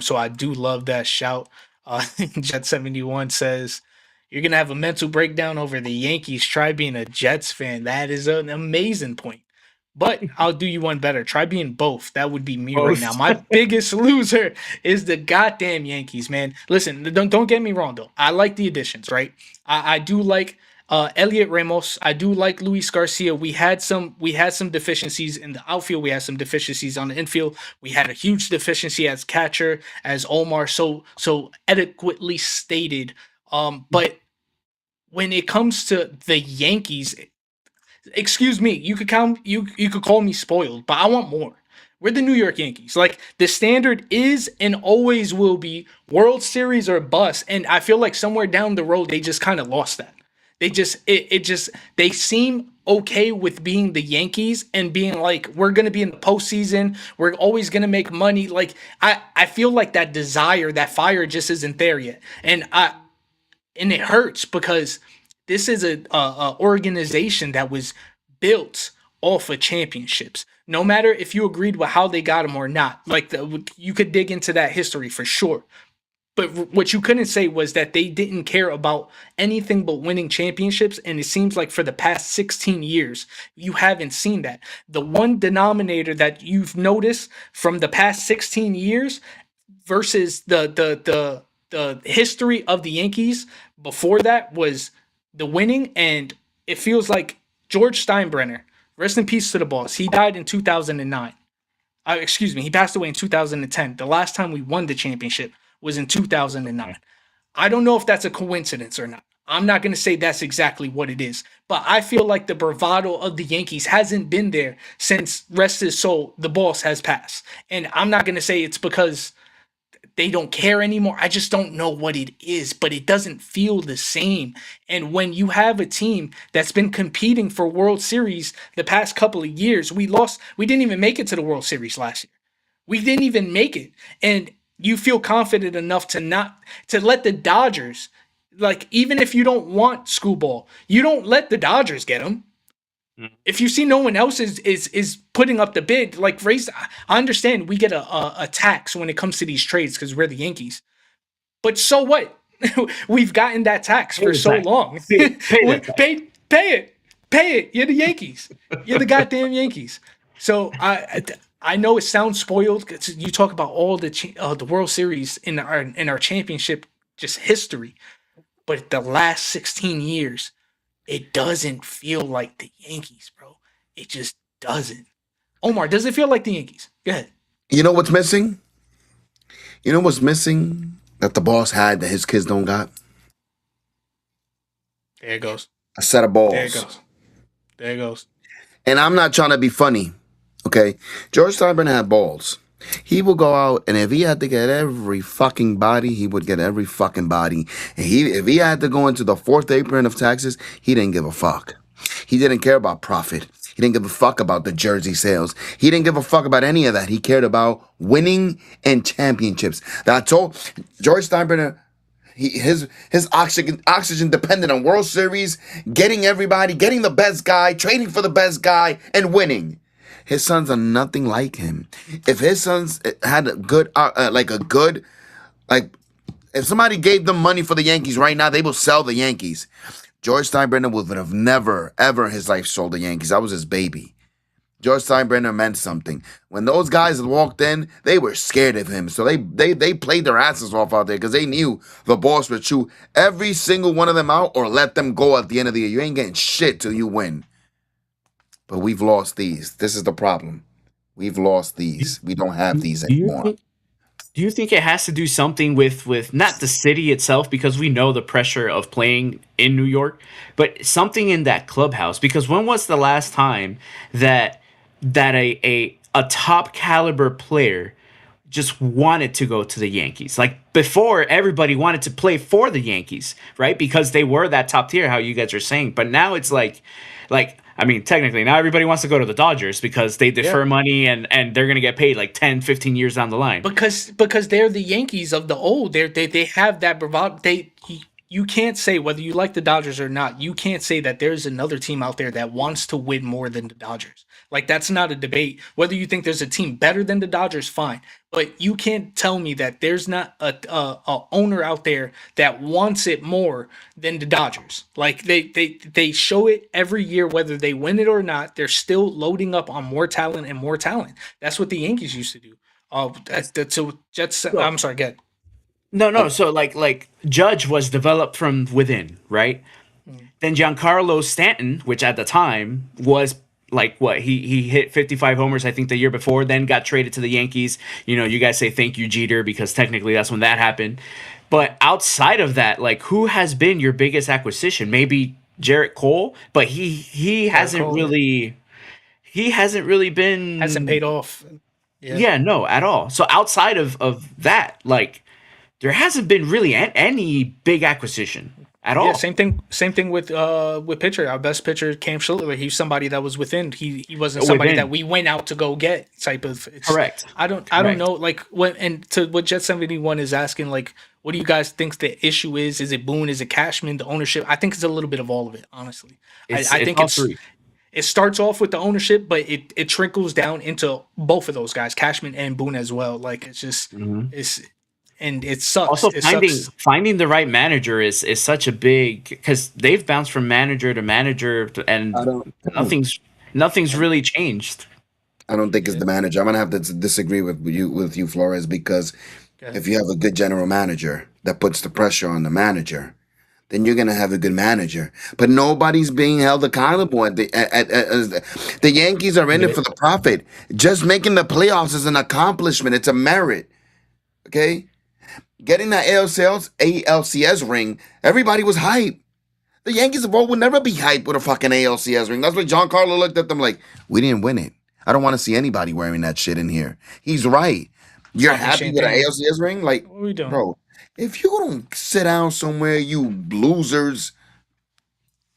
So I do love that shout. Jet71 says, "You're gonna have a mental breakdown over the Yankees. Try being a Jets fan. That is an amazing point. But I'll do you one better. Try being both. That would be me right Both. now. My biggest loser is the goddamn Yankees, man. Listen, don't get me wrong though. I like the additions, right? I do like Elliot Ramos. I do like Luis Garcia. We had some deficiencies in the outfield. We had some deficiencies on the infield. We had a huge deficiency as catcher, as Omar so adequately stated. But when it comes to the Yankees, excuse me, you could call me spoiled, but I want more. We're the New York Yankees. Like the standard is and always will be World Series or bust. And I feel like somewhere down the road they just kind of lost that. They seem okay with being the Yankees and being like, we're gonna be in the postseason, we're always gonna make money. Like I feel like that desire, that fire just isn't there yet. And it hurts because this is a organization that was built off of championships. No matter if you agreed with how they got them or not, like you could dig into that history for sure. But what you couldn't say was that they didn't care about anything but winning championships. And it seems like for the past 16 years, you haven't seen that. The one denominator that you've noticed from the past 16 years versus the history of the Yankees before that was the winning. And it feels like George Steinbrenner, rest in peace to the boss. He died in 2009. Excuse me, he passed away in 2010. The last time we won the championship was in 2009. I don't know if that's a coincidence or not. I'm not going to say that's exactly what it is, but I feel like the bravado of the Yankees hasn't been there since, rest his soul, the boss has passed. And I'm not going to say it's because they don't care anymore. I just don't know what it is, but it doesn't feel the same. And when you have a team that's been competing for World Series the past couple of years, we didn't even make it to the World Series last year. We didn't even make it. And you feel confident enough to let the Dodgers, like, even if you don't want Screwball, you don't let the Dodgers get him. If you see no one else is putting up the bid, like raise, I understand we get a tax when it comes to these trades because we're the Yankees. But so what? We've gotten that tax for so long. Pay Pay it. You're the Yankees. You're the goddamn Yankees. So I know it sounds spoiled. 'Cause you talk about all the World Series in our championship just history, but the last 16 years, it doesn't feel like the Yankees, bro. It just doesn't. Omar, does it feel like the Yankees? Go ahead. You know what's missing? You know what's missing that the boss had that his kids don't got? There it goes. A set of balls. There it goes. There it goes. And I'm not trying to be funny, okay? George Steinbrenner had balls. He would go out, and if he had to get every fucking body, he would get every fucking body. And if he had to go into the fourth apron of taxes, he didn't give a fuck. He didn't care about profit. He didn't give a fuck about the jersey sales. He didn't give a fuck about any of that. He cared about winning and championships. That's all. George Steinbrenner, his oxygen depended on World Series, getting everybody, getting the best guy, trading for the best guy, and winning. His sons are nothing like him. If his sons had a good, if somebody gave them money for the Yankees right now, they will sell the Yankees. George Steinbrenner would have never, ever in his life sold the Yankees. That was his baby. George Steinbrenner meant something. When those guys walked in, they were scared of him. So they played their asses off out there because they knew the boss would chew every single one of them out or let them go at the end of the year. You ain't getting shit till you win. but we've lost these. This is the problem. We've lost Do, these. We don't have these do you anymore. think? Do you think it has to do something with not the city itself, because we know the pressure of playing in New York, but something in that clubhouse? Because when was the last time that a top caliber player just wanted to go to the Yankees? Like before, everybody wanted to play for the Yankees, right? Because they were that top tier, how you guys are saying. But now it's like I mean, technically now everybody wants to go to the Dodgers because they Yeah. defer money and they're gonna get paid like 10, 15 years down the line. Because they're the Yankees of the old. They have that bravado. You can't say whether you like the Dodgers or not. You can't say that there's another team out there that wants to win more than the Dodgers. Like that's not a debate. Whether you think there's a team better than the Dodgers, fine. But you can't tell me that there's not a owner out there that wants it more than the Dodgers. Like they show it every year, whether they win it or not. They're still loading up on more talent and more talent. That's what the Yankees used to do. Oh, that's so Jets. So I'm sorry. Get. no. So like Judge was developed from within, right? Then Giancarlo Stanton, which at the time was like what he hit 55 homers, I think, the year before, then got traded to the Yankees. You know, you guys say thank you Jeter because technically that's when that happened. But outside of that, like who has been your biggest acquisition? Maybe Jarrett Cole, but he hasn't Cole, really he hasn't really hasn't been. paid off. Yeah. Yeah, no, at all. So outside of that, like there hasn't been really any big acquisition at Yeah, all. same thing. Same thing with pitcher. Our best pitcher, Cam Schiller. He's somebody that was within. He wasn't somebody that Within. we went out to go get. Type of. It's. Correct. I don't Correct. know. Like when and to what Jet 71 is asking. Like, what do you guys think the issue is? Is it Boone? Is it Cashman? The ownership? I think it's a little bit of all of it. Honestly, I It's think all three. it starts off with the ownership, but it trickles down into both of those guys, Cashman and Boone as well. Like it's just Mhm. it's and it sucks. Also It finding sucks. finding the right manager is such a big, because they've bounced from manager to manager I and don't. nothing's really changed. I don't think it's Yeah. the manager. I'm gonna have to disagree with you, Flores, because Okay. if you have a good general manager that puts the pressure on the manager, then you're gonna have a good manager. But nobody's being held accountable. The Yankees are in Get it for it? the profit. Just making the playoffs is an accomplishment. It's a merit. Okay, getting that ALCS ring, everybody was hyped. The Yankees of old would never be hyped with a fucking ALCS ring. That's what John Carlo looked at them like. We didn't win it. I don't want to see anybody wearing that shit in here. He's right. You're Popping happy with an champagne. ALCS ring? Like, What are we doing? bro, if you don't sit down somewhere, you losers.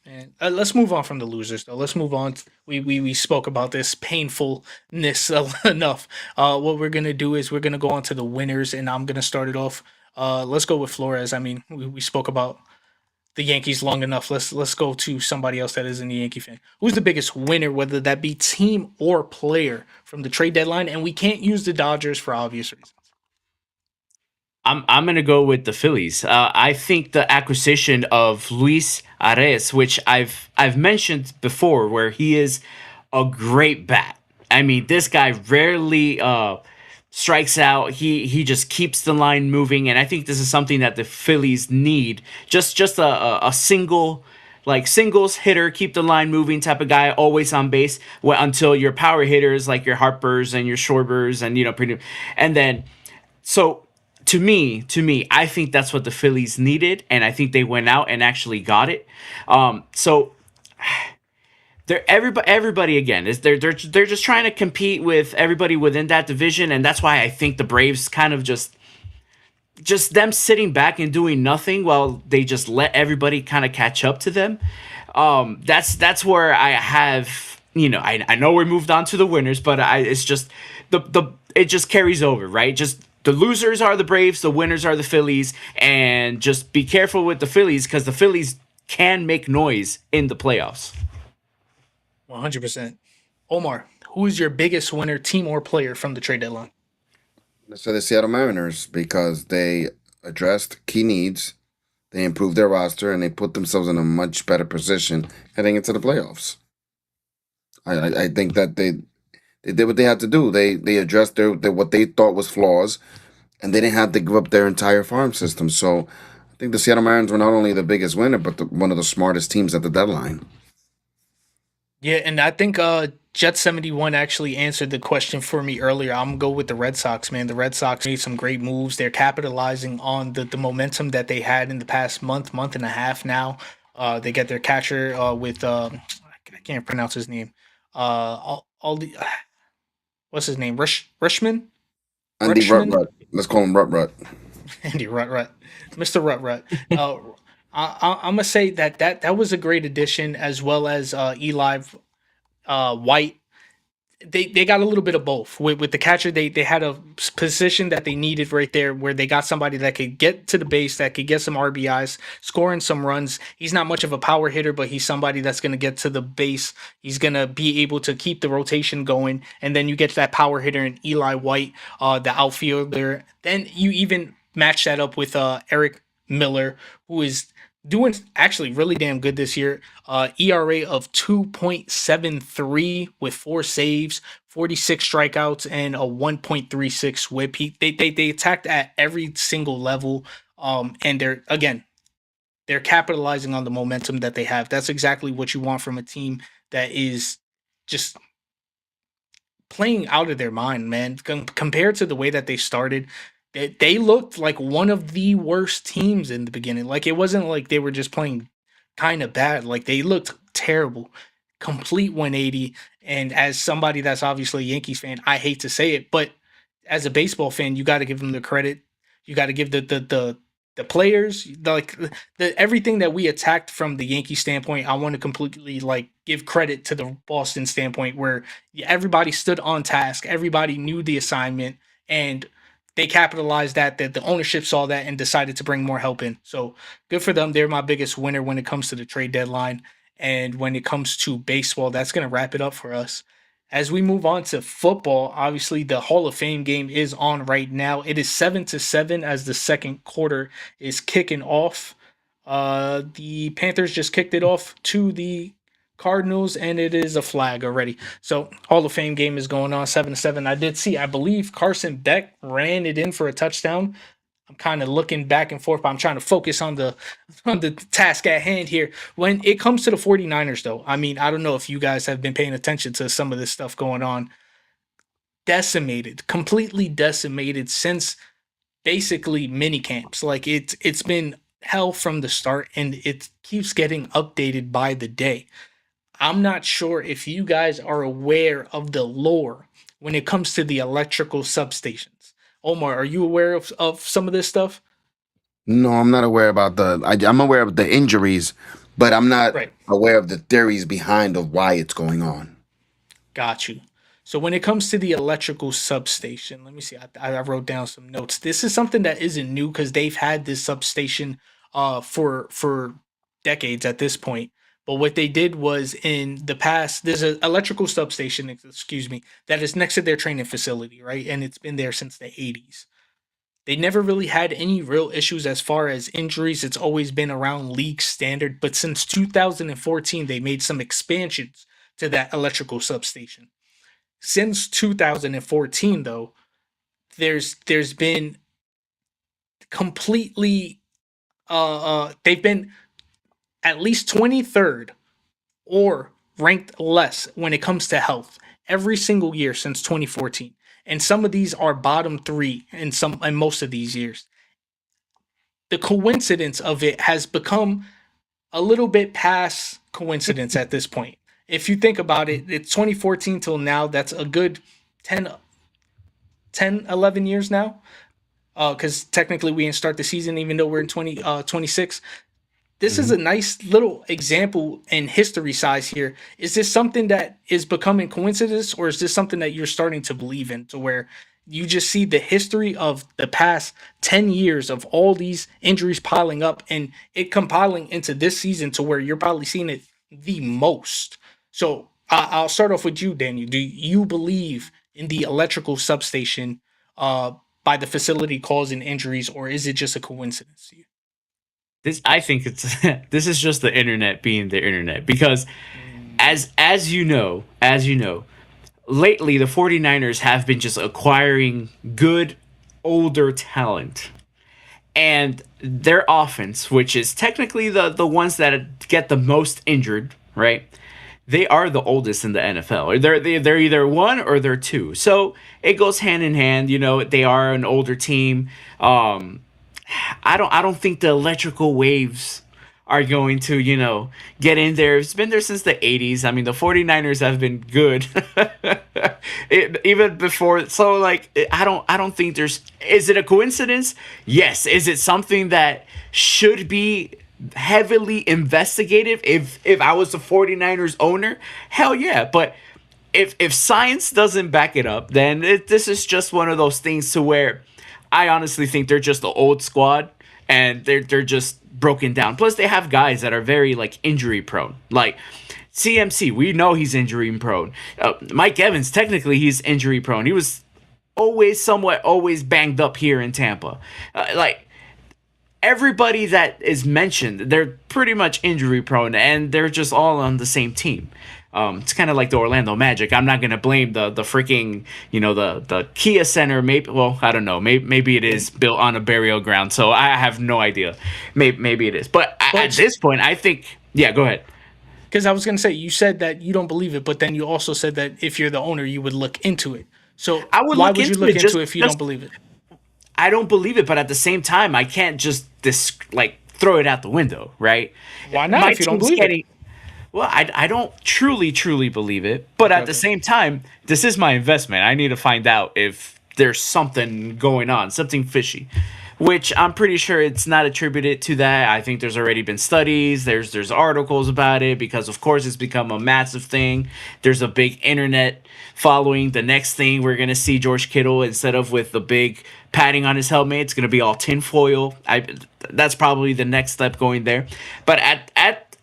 And let's move on from the losers, though. Let's move on. We spoke about this painfulness enough. What we're gonna do is we're gonna go on to the winners, and I'm gonna start it off. Let's go with Flores. I mean, we spoke about the Yankees long enough. Let's go to somebody else that isn't a Yankee fan. Who's the biggest winner, whether that be team or player, from the trade deadline? And we can't use the Dodgers for obvious reasons. I'm gonna go with the Phillies. I think the acquisition of Luis Arez, which I've mentioned before, where he is a great bat. I mean, this guy rarely strikes out. He just keeps the line moving, and I think this is something that the Phillies need. Just a single. Like singles hitter, keep the line moving type of guy, always on base. Until your power hitters like your Harpers and your Shorbers and and then so to me, I think that's what the Phillies needed, and I think they went out and actually got it. So they're everybody again is they're just trying to compete with everybody within that division, and that's why I think the Braves kind of just them sitting back and doing nothing while they just let everybody kind of catch up to them. That's where I have, I know we moved on to the winners, but it's just the it just carries over, right? Just the losers are the Braves, the winners are the Phillies, and just be careful with the Phillies because the Phillies can make noise in the playoffs. 100%. Omar, who is your biggest winner, team or player, from the trade deadline? So the Seattle Mariners, because they addressed key needs, they improved their roster, and they put themselves in a much better position heading into the playoffs. I think that they did what they had to do. They addressed their what they thought was flaws, and they didn't have to give up their entire farm system. So I think the Seattle Mariners were not only the biggest winner, but one of the smartest teams at the deadline. Yeah, and I think Jet71 actually answered the question for me earlier. I'm gonna go with the Red Sox, man. The Red Sox made some great moves. They're capitalizing on the momentum that they had in the past month and a half now. They get their catcher with I can't pronounce his name. All the what's his name? Rushman? Andy Rut Rutschman? Rut. Let's call him Rut Rut. Andy Rut, Mr. Rut. Uh, I'm gonna say that was a great addition, as well as Eli White. They got a little bit of both with the catcher. They had a position that they needed right there, where they got somebody that could get to the base, that could get some RBIs, scoring some runs. He's not much of a power hitter, but he's somebody that's going to get to the base. He's going to be able to keep the rotation going, and then you get that power hitter in Eli White, the outfielder. Then you even match that up with Eric Miller, who is doing actually really damn good this year. ERA of 2.73 with 4 saves, 46 strikeouts, and a 1.36 whip. They attacked at every single level. And they're capitalizing on the momentum that they have. That's exactly what you want from a team that is just playing out of their mind, man. Compared to the way that they started, they looked like one of the worst teams in the beginning. Like, it wasn't like they were just playing kind of bad. Like, they looked terrible. Complete 180. And as somebody that's obviously a Yankees fan, I hate to say it, but as a baseball fan, you got to give them the credit. You got to give the players, the everything that we attacked from the Yankee standpoint. I want to completely like give credit to the Boston standpoint, where everybody stood on task, everybody knew the assignment, and they capitalized that the ownership saw that and decided to bring more help in. So good for them. They're my biggest winner when it comes to the trade deadline. And when it comes to baseball, that's going to wrap it up for us. As we move on to football, obviously the Hall of Fame game is on right now. It is 7-7 as the second quarter is kicking off. The Panthers just kicked it off to the Cardinals, and it is a flag already. So Hall of Fame game is going on 7-7. I did see, I believe Carson Beck ran it in for a touchdown. I'm kind of looking back and forth, but I'm trying to focus on the task at hand here. When it comes to the 49ers, though, I mean, I don't know if you guys have been paying attention to some of this stuff going on. Decimated, completely decimated since basically mini camps. Like, it's been hell from the start, and it keeps getting updated by the day. I'm not sure if you guys are aware of the lore when it comes to the electrical substations. Omar, are you aware of some of this stuff? No, I'm not aware about I'm aware of the injuries, but I'm not Right. aware of the theories behind of why it's going on. Got you. So when it comes to the electrical substation, let me see. I wrote down some notes. This is something that isn't new because they've had this substation for decades at this point. But what they did was, in the past, there's an electrical substation, excuse me, that is next to their training facility, right? And it's been there since the 80s. They never really had any real issues as far as injuries. It's always been around league standard. But since 2014, they made some expansions to that electrical substation. Since 2014, though, there's been completely they've been at least 23rd or ranked less when it comes to health every single year since 2014. And some of these are bottom 3 in most of these years. The coincidence of it has become a little bit past coincidence at this point. If you think about it, it's 2014 till now. That's a good 10, 11 years now. Because technically we didn't start the season, even though we're in 2026. This is a nice little example in history size here. Is this something that is becoming coincidence, or is this something that you're starting to believe in, to where you just see the history of the past 10 years of all these injuries piling up and it compiling into this season to where you're probably seeing it the most? So I'll start off with you, Daniel. Do you believe in the electrical substation by the facility causing injuries, or is it just a coincidence to you? This I think it's this is just the internet being the internet, because as you know, lately the 49ers have been just acquiring good older talent, and their offense, which is technically the ones that get the most injured, right? they are the oldest in the NFL. Or they're either one or they're two. So it goes hand in hand. You know, they are an older team. Um, I don't think the electrical waves are going to, get in there. It's been there since the 80s. I mean, the 49ers have been good even before. So like I don't think there's is it a coincidence? Yes. Is it something that should be heavily investigative if I was the 49ers owner? Hell yeah. But if science doesn't back it up, then this is just one of those things to where I honestly think they're just the old squad and they're just broken down. Plus, they have guys that are very like injury prone, like CMC. We know he's injury prone. Mike Evans, technically, he's injury prone. He was always banged up here in Tampa. Like everybody that is mentioned, they're pretty much injury prone, and they're just all on the same team. It's kind of like the Orlando Magic. I'm not gonna blame the freaking the Kia Center. Maybe I don't know. Maybe it is built on a burial ground, so I have no idea. Maybe it is, but at this point, I think go ahead. Because I was going to say, you said that you don't believe it, but then you also said that if you're the owner, you would look into it. So why would you look into it if you don't believe it? I don't believe it, but at the same time, I can't just throw it out the window, right? Why not if you don't believe it? Well, I don't truly believe it, but at the same time, this is my investment. I need to find out if there's something going on, something fishy, which I'm pretty sure it's not attributed to that. I think there's already been studies, there's articles about it because of course it's become a massive thing. There's a big internet following. The next thing we're gonna see George Kittle, instead of with the big padding on his helmet, it's gonna be all tinfoil. That's probably the next step going there. But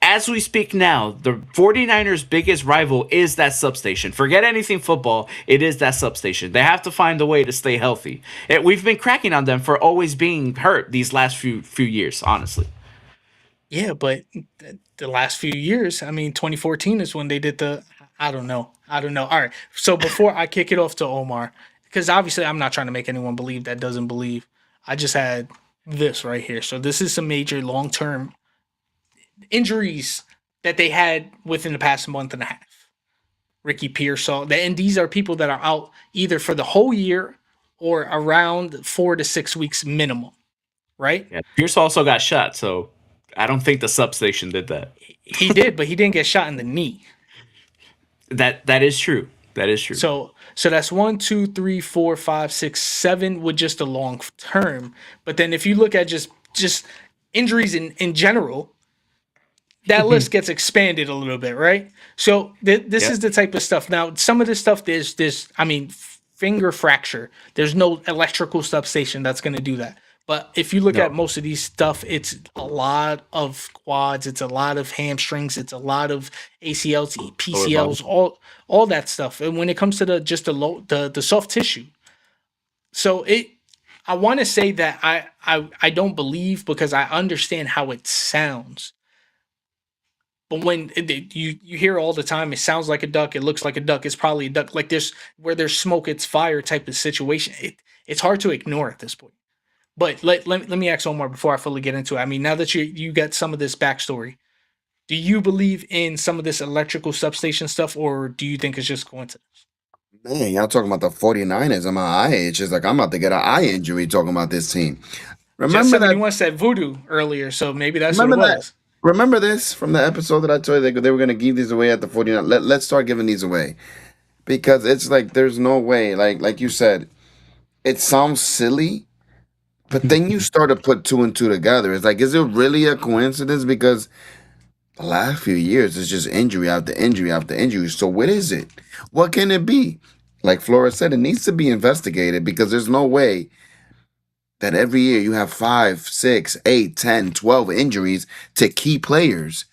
as we speak now, the 49ers' biggest rival is that substation. Forget anything football. It is that substation. They have to find a way to stay healthy. We've been cracking on them for always being hurt these last few years, honestly. Yeah, but the last few years, I mean, 2014 is when they did the. I don't know. All right. So before I kick it off to Omar, because obviously I'm not trying to make anyone believe that doesn't believe. I just had this right here. So this is some major long-term injuries that they had within the past month and a half. Ricky Pearsall, and these are people that are out either for the whole year or around 4 to 6 weeks minimum, right? Yeah, Pierce also got shot, so I don't think the substation did that. He did, but he didn't get shot in the knee. That is true. That is true. So that's 1, 2, 3, 4, 5, 6, 7 with just a long term. But then if you look at just injuries in general, that list gets expanded a little bit, right? So this is the type of stuff. Now, some of this stuff, there's finger fracture. There's no electrical substation that's going to do that. But if you look at most of these stuff, it's a lot of quads, it's a lot of hamstrings, it's a lot of ACLs, PCLs, all that stuff. And when it comes to the soft tissue, so I want to say that I don't believe because I understand how it sounds. But when you hear all the time, it sounds like a duck, it looks like a duck, it's probably a duck. Like where there's smoke, it's fire type of situation. It's hard to ignore at this point. But let me ask Omar before I fully get into it. I mean, now that you got some of this backstory, do you believe in some of this electrical substation stuff, or do you think it's just coincidence? Man, y'all talking about the 49ers and my eye itch. It's like I'm about to get an eye injury talking about this team. Remember that? You once said voodoo earlier, so maybe that's what it was. Remember this from the episode that I told you they were going to give these away at the 49ers? Let's start giving these away. Because it's like there's no way. Like you said, it sounds silly. But then you start to put two and two together. It's like, is it really a coincidence? Because the last few years, it's just injury after injury after injury. So what is it? What can it be? Like Flora said, it needs to be investigated because there's no way that every year you have 5, 6, 8, 10, 12 injuries to key players.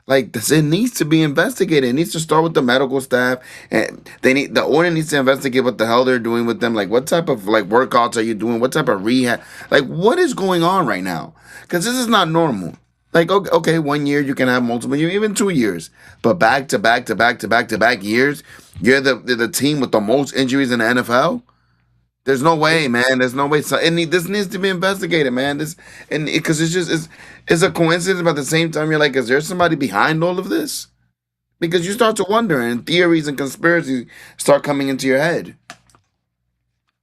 Like this, it needs to be investigated. It needs to start with the medical staff, and the owner needs to investigate what the hell they're doing with them. Like, what type of workouts are you doing? What type of rehab? Like, what is going on right now? Because this is not normal. Like, okay, 1 year you can have multiple years, even 2 years, but back to back to back to back to back years, you're the team with the most injuries in the NFL. There's no way, man. There's no way. So, this needs to be investigated, man. Because it's a coincidence, but at the same time, you're like, is there somebody behind all of this? because you start to wonder, and theories and conspiracies start coming into your head.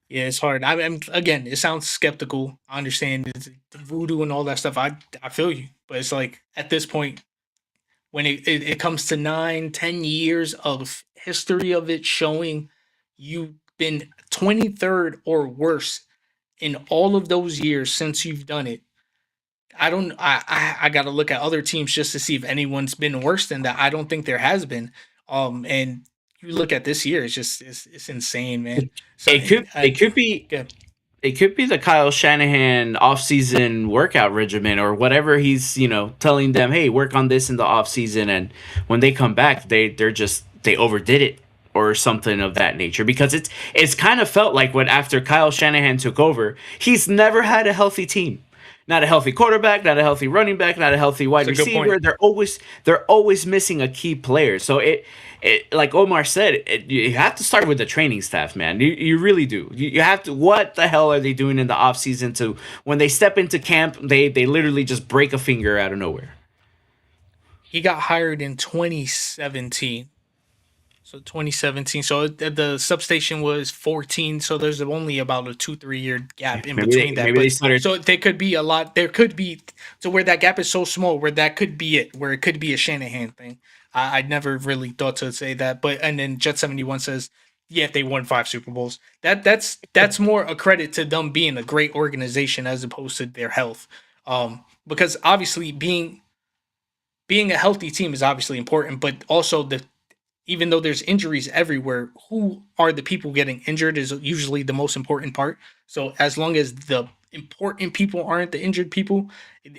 Yeah, it's hard. I'm again. It sounds skeptical. I understand the voodoo and all that stuff. I feel you, but it's like at this point, when it comes to 9, 10 years of history of it showing you've been 23rd or worse in all of those years since you've done it. I don't. I got to look at other teams just to see if anyone's been worse than that. I don't think there has been. And you look at this year, it's just it's insane, man. So It could I, it could be yeah, it could be the Kyle Shanahan offseason workout regimen or whatever he's, telling them, hey, work on this in the offseason, and when they come back, they overdid it or something of that nature. Because it's kind of felt like when after Kyle Shanahan took over, he's never had a healthy team. Not a healthy quarterback, not a healthy running back, not a healthy wide that's a good receiver. point. They're always missing a key player. So it like Omar said, you have to start with the training staff, man. You really do. You have to. What the hell are they doing in the offseason to when they step into camp? They literally just break a finger out of nowhere. He got hired in 2017. So 2017. So the substation was 14. So there's only about a 2, 3 year gap in between that. Maybe they But started. so there could be a lot. There could be to where that gap is so small, where that could be it, where it could be a Shanahan thing. I never really thought to say that. But and then Jet 71 says, yeah, if they won 5 Super Bowls, that's more a credit to them being a great organization as opposed to their health. Because obviously being a healthy team is obviously important, but also the even though there's injuries everywhere, who are the people getting injured is usually the most important part. So as long as the important people aren't the injured people,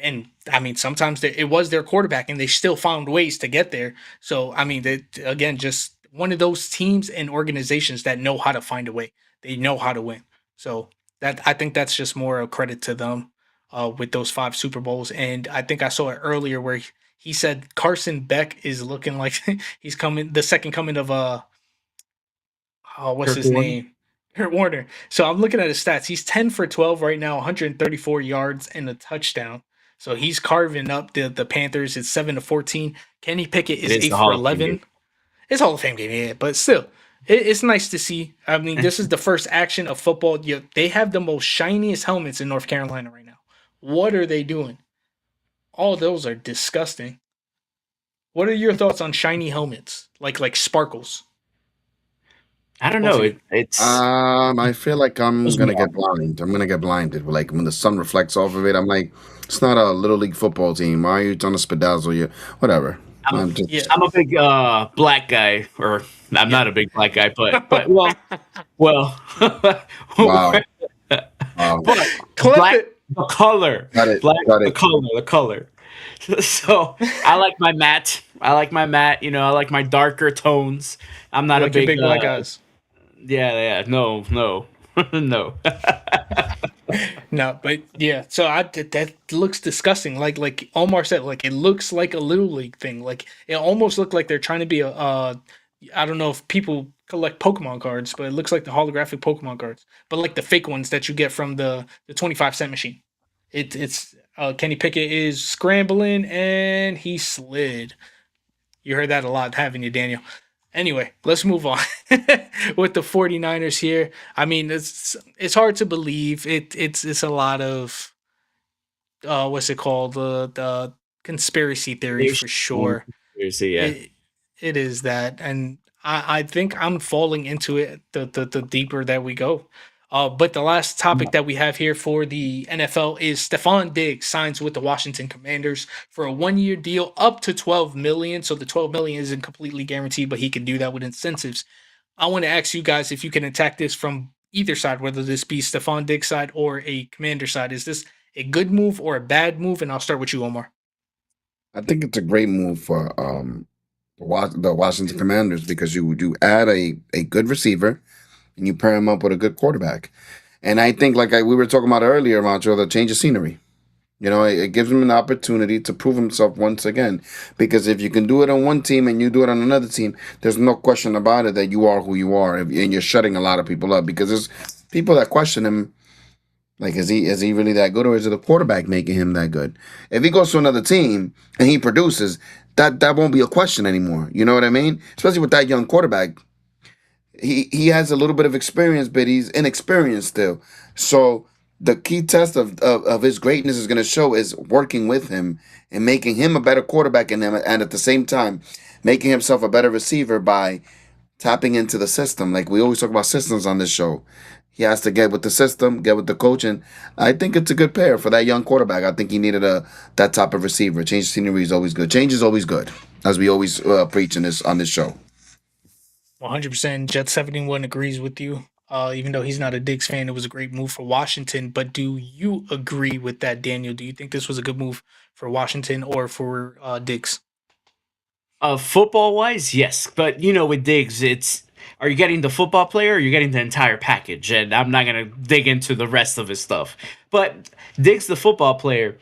and I mean sometimes it was their quarterback and they still found ways to get there. So I mean, again, just one of those teams and organizations that know how to find a way. They know how to win. So that I think that's just more a credit to them with those 5 Super Bowls. And I think I saw it earlier where he said Carson Beck is looking like he's coming the second coming of what's Kurt his Warner. name? Kurt Warner. So I'm looking at his stats. He's 10 for 12 right now, 134 yards and a touchdown. So he's carving up the Panthers. It's 7-14. Kenny Pickett It is is 8 the for Hall of Fame 11. game. It's Hall of Fame game, yeah, but still, it's nice to see. I mean, this is the first action of football. They have the most shiniest helmets in North Carolina right now. What are they doing? All those are disgusting. What are your thoughts on shiny helmets, like sparkles? I don't Both know. of you. It's I feel like I'm those me gonna get blind. I'm gonna get blinded. Like when the sun reflects off of it, I'm like, it's not a little league football team. Why are you trying to spadazzle you? Whatever. I'm I'm Yeah, just I'm a big black guy, or I'm yeah. not a big black guy, but well, wow. Wow. but Clip black it. the color, Got it. black Got the it. color, the color. So I like my matte. I like my matte. I like my darker tones. I'm You not a like your big big black guys. yeah, no, no. No, but yeah. So that looks disgusting. Like Omar said, like it looks like a little league thing. Like it almost looked like they're trying to be a. I don't know if people collect Pokemon cards, but it looks like the holographic Pokemon cards, but like the fake ones that you get from the 25 cent machine. It's Kenny Pickett is scrambling and he slid. You heard that a lot, haven't you, Daniel? Anyway, let's move on with the 49ers here. I mean, it's hard to believe. It's a lot of what's it called? The conspiracy theory There's for sure. yeah. It it is that, and I think I'm falling into it the deeper that we go. But the last topic that we have here for the NFL is Stephon Diggs signs with the Washington Commanders for a 1 year deal up to 12 million. So the 12 million isn't completely guaranteed, but he can do that with incentives. I want to ask you guys if you can attack this from either side, whether this be Stephon Diggs side or a Commander side. Is this a good move or a bad move? And I'll start with you, Omar. I think it's a great move for the Washington Commanders because you add a good receiver and you pair him up with a good quarterback. And I think, like we were talking about earlier, Macho, the change of scenery. It gives him an opportunity to prove himself once again. Because if you can do it on one team and you do it on another team, there's no question about it that you are who you are, and you're shutting a lot of people up. Because there's people that question him, like, is he really that good, or is it the quarterback making him that good? If he goes to another team and he produces, that won't be a question anymore. You know what I mean? Especially with that young quarterback. He has a little bit of experience, but he's inexperienced still. So the key test of his greatness is going to show is working with him and making him a better quarterback and at the same time making himself a better receiver by tapping into the system. Like we always talk about systems on this show. He has to get with the system, get with the coach, and I think it's a good pair for that young quarterback. I think he needed that type of receiver. Change of scenery is always good. Change is always good, as we always preach in this on this show. 100% Jet 71 agrees with you. Even though he's not a Diggs fan, it was a great move for Washington. But do you agree with that, Daniel? Do you think this was a good move for Washington or for Diggs? Football wise, yes, but with Diggs, it's are you getting the football player or are you getting the entire package? And I'm not gonna dig into the rest of his stuff. But Diggs, the football player,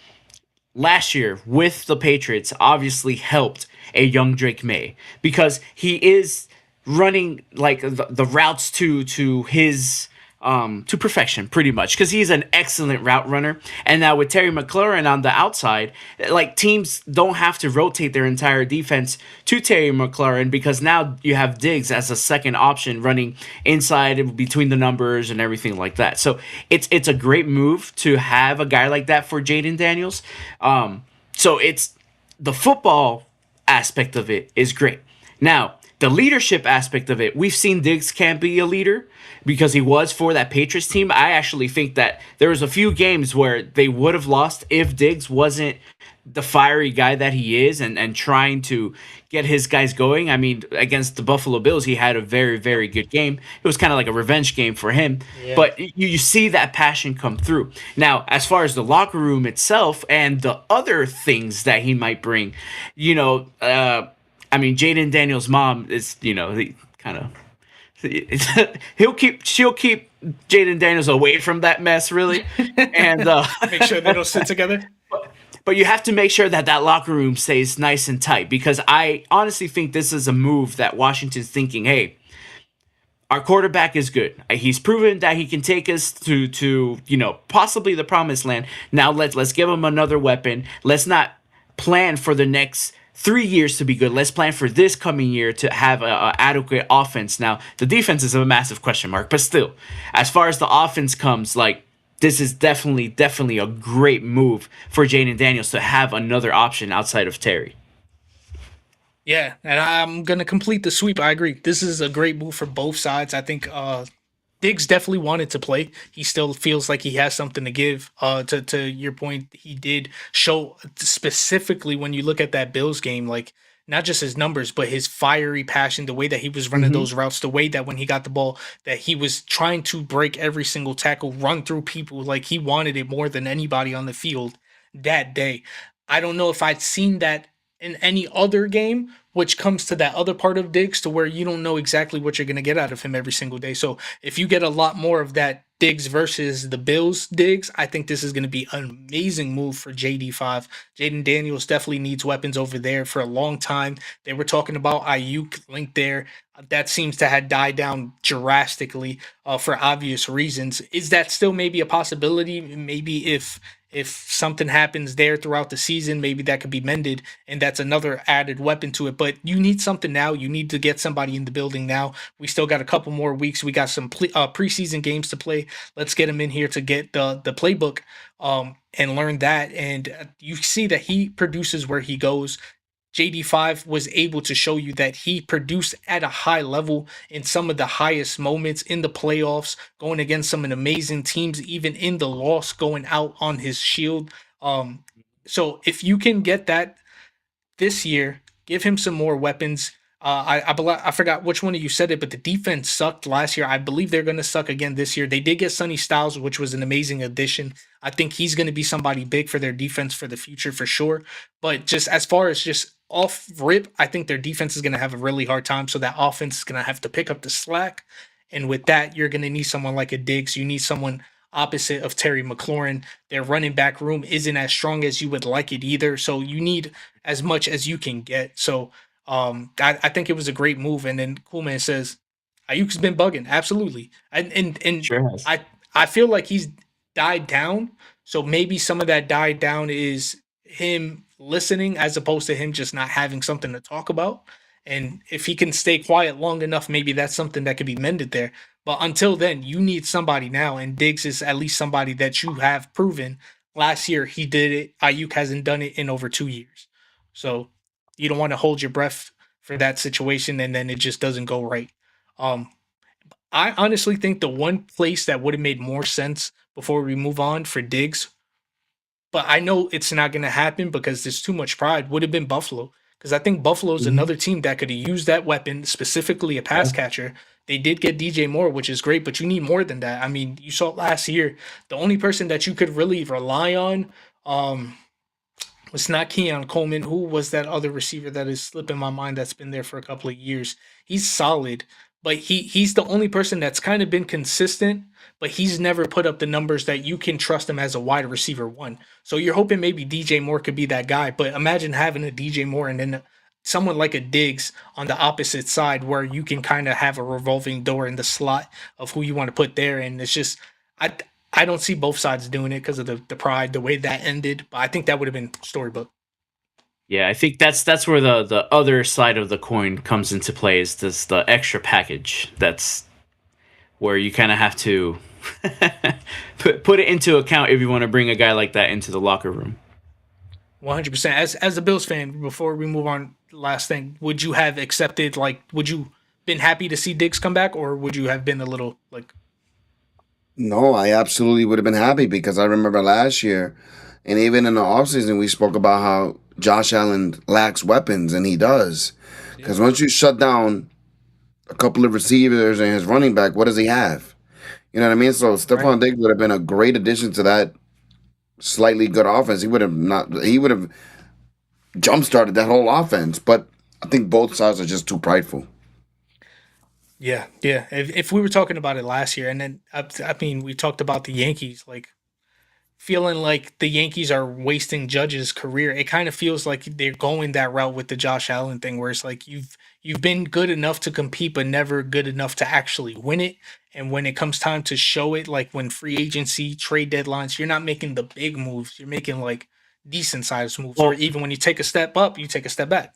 last year with the Patriots, obviously helped a young Drake May because he is running like the routes to his to perfection pretty much because he's an excellent route runner. And now with Terry McLaurin on the outside, like teams don't have to rotate their entire defense to Terry McLaurin because now you have Diggs as a second option running inside between the numbers and everything like that. So it's a great move to have a guy like that for Jaden Daniels. So it's the football aspect of it is great. Now, the leadership aspect of it, we've seen Diggs can't be a leader because he was for that Patriots team. I actually think that there was a few games where they would have lost if Diggs wasn't the fiery guy that he is and trying to get his guys going. I mean, against the Buffalo Bills, he had a very, very good game. It was kind of like a revenge game for him. Yeah. But you see that passion come through. Now, as far as the locker room itself and the other things that he might bring, I mean, Jaden Daniels' mom is, he kind of she'll keep Jaden Daniels away from that mess, really, and Make sure they don't sit together. But you have to make sure that locker room stays nice and tight because I honestly think this is a move that Washington's thinking, hey, our quarterback is good. He's proven that he can take us to possibly the promised land. Now let's give him another weapon. Let's not plan for the next 3 years to be good. Let's plan for this coming year to have a adequate offense. Now, the defense is a massive question mark, but still, as far as the offense comes, like this is definitely a great move for Jaden Daniels to have another option outside of Terry. Yeah, and I'm gonna complete the sweep. I agree. This is a great move for both sides. I think Diggs definitely wanted to play. He still feels like he has something to give. To your point, he did show specifically when you look at that Bills game, like not just his numbers, but his fiery passion, the way that he was running those routes, the way that when he got the ball, that he was trying to break every single tackle, run through people, like he wanted it more than anybody on the field that day. I don't know if I'd seen that in any other game, which comes to that other part of Diggs to where you don't know exactly what you're going to get out of him every single day. So if you get a lot more of that Diggs versus the Bills Diggs, I think this is going to be an amazing move for JD5. Jaden Daniels definitely needs weapons over there for a long time. They were talking about Ayuk linked there. That seems to have died down drastically for obvious reasons. Is that still maybe a possibility? Maybe if something happens there throughout the season, maybe that could be mended, and that's another added weapon to it. But you need something now. You need to get somebody in the building now. We still got a couple more weeks. We got some preseason games to play. Let's get him in here to get the playbook and learn that. And you see that he produces where he goes. JD5 was able to show you that he produced at a high level in some of the highest moments in the playoffs, going against some amazing teams, even in the loss, going out on his shield. So if you can get that this year, give him some more weapons. I forgot which one of you said it, but the defense sucked last year. I believe they're going to suck again this year. They did get Sonny Styles, which was an amazing addition. I think he's going to be somebody big for their defense for the future for sure. But just as far as just off rip, I think their defense is going to have a really hard time. So that offense is going to have to pick up the slack. And with that, you're going to need someone like a Diggs. You need someone opposite of Terry McLaurin. Their running back room isn't as strong as you would like it either. So you need as much as you can get. So I think it was a great move. And then Coolman says, Ayuk's been bugging. Absolutely. And Sure has. I feel like he's died down. So maybe some of that died down is him listening as opposed to him just not having something to talk about. And if he can stay quiet long enough, maybe that's something that could be mended there. But until then, you need somebody now, and Diggs is at least somebody that you have proven. Last year he did it. Ayuk hasn't done it in over 2 years, so you don't want to hold your breath for that situation, and then it just doesn't go right. Um, I honestly think the one place that would have made more sense before we move on for Diggs, but I know it's not going to happen because there's too much pride, would have been Buffalo. Because I think Buffalo's another team that could have used that weapon, specifically a pass catcher. They did get DJ Moore, which is great, but you need more than that. I mean, you saw last year, the only person that you could really rely on was not Keon Coleman. Who was that other receiver that is slipping my mind that's been there for a couple of years? He's solid, but he's the only person that's kind of been consistent, but he's never put up the numbers that you can trust him as a wide receiver one. So you're hoping maybe DJ Moore could be that guy, but imagine having a DJ Moore and then someone like a Diggs on the opposite side where you can kind of have a revolving door in the slot of who you want to put there. And it's just I don't see both sides doing it because of the pride, the way that ended. But I think that would have been storybook. Yeah, I think that's where the other side of the coin comes into play is this the extra package. That's where you kind of have to put it into account if you want to bring a guy like that into the locker room. 100%. As a Bills fan, before we move on, last thing, would you have accepted, like, would you been happy to see Diggs come back, or would you have been a little like, No, I absolutely would have been happy because I remember last year, and even in the offseason, we spoke about how Josh Allen lacks weapons, and he does. Because once you shut down a couple of receivers and his running back, what does he have? You know what I mean? So Stephon Diggs would have been a great addition to that slightly good offense. He would have jump started that whole offense. But I think both sides are just too prideful. yeah, yeah. If we were talking about it last year, and then I mean, we talked about the Yankees, like feeling like the Yankees are wasting Judge's career. It kind of feels like they're going that route with the Josh Allen thing, where it's like you've been good enough to compete, but never good enough to actually win it. And when it comes time to show it, like when free agency, trade deadlines, you're not making the big moves. You're making like decent sized moves, or even when you take a step up, you take a step back.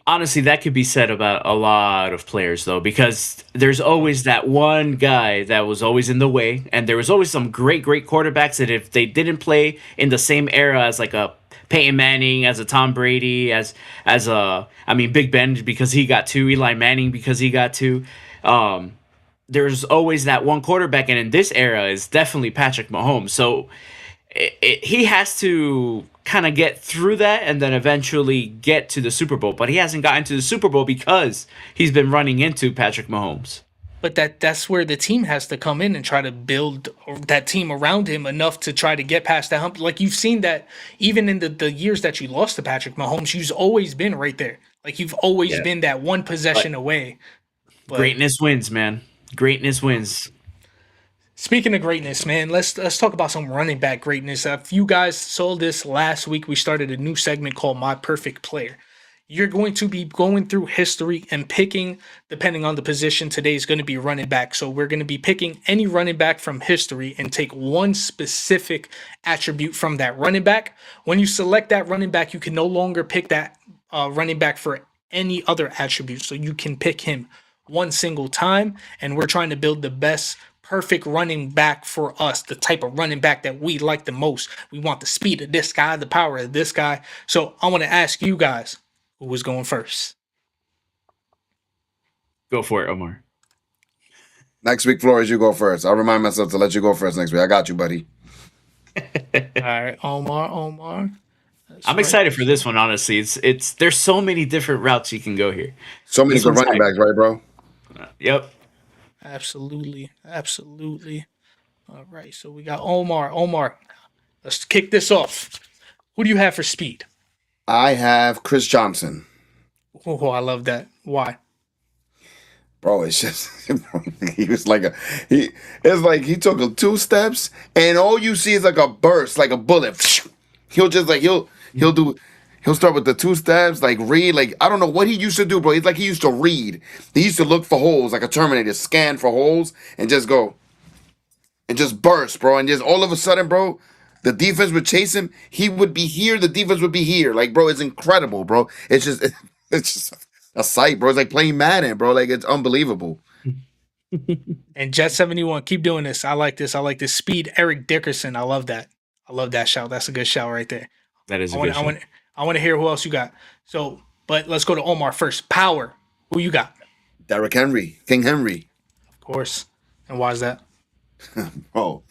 Honestly, that could be said about a lot of players, though, because there's always that one guy that was always in the way, and there was always some great quarterbacks that if they didn't play in the same era as like a Peyton Manning, as a Tom Brady, as a I mean Big Ben because he got two, Eli Manning because he got two. There's always that one quarterback, and in this era is definitely Patrick Mahomes. So he has to kind of get through that and then eventually get to the Super Bowl. But he hasn't gotten to the Super Bowl because he's been running into Patrick Mahomes. But that's where the team has to come in and try to build that team around him enough to try to get past that hump. Like you've seen that even in the years that you lost to Patrick Mahomes, you've always been right there. Like you've always been that one possession away. But Greatness wins, man. Greatness wins. speaking of greatness, man, let's talk about some running back greatness. If you guys saw this last week, we started a new segment called My Perfect Player. You're going to be going through history and picking, depending on the position, today is going to be running back. So we're going to be picking any running back from history and take one specific attribute from that running back. When you select that running back, you can no longer pick that running back for any other attribute. So you can pick him one single time. And we're trying to build the best perfect running back for us, the type of running back that we like the most. We want the speed of this guy, the power of this guy. So I want to ask you guys, who was going first? Go for it, Omar. Next week, Flores, you go first. I'll remind myself to let you go first next week. I got you, buddy. All right, Omar. I'm excited for this one, honestly. It's there's so many different routes you can go here. So many good running backs, right, bro? Yep. Absolutely. All right, so we got Omar, let's kick this off. Who do you have for speed? I have Chris Johnson. Oh, I love that. Why? Bro, it's just he was like it's like he took 2 steps and all you see is like a burst, like a bullet. He'll just like he'll start with the 2 steps, like read, like I don't know what he used to do, bro. It's like he used to read. He used to look for holes like a Terminator, scan for holes and just go and just burst, bro. And just all of a sudden, bro, The defense would chase him. He would be here. The defense would be here. Like, bro, it's incredible, bro. It's just, it's just a sight, bro. It's like playing Madden, bro. Like, it's unbelievable. And Jet 71, keep doing this. I like this. I like this. Speed Eric Dickerson. I love that. I love that shout. That's a good shout right there. That is I a want good I show. want I want to hear who else you got. So, but let's go to Omar first. Power. Who you got? Derrick Henry, King Henry. Of course. And why is that? Bro,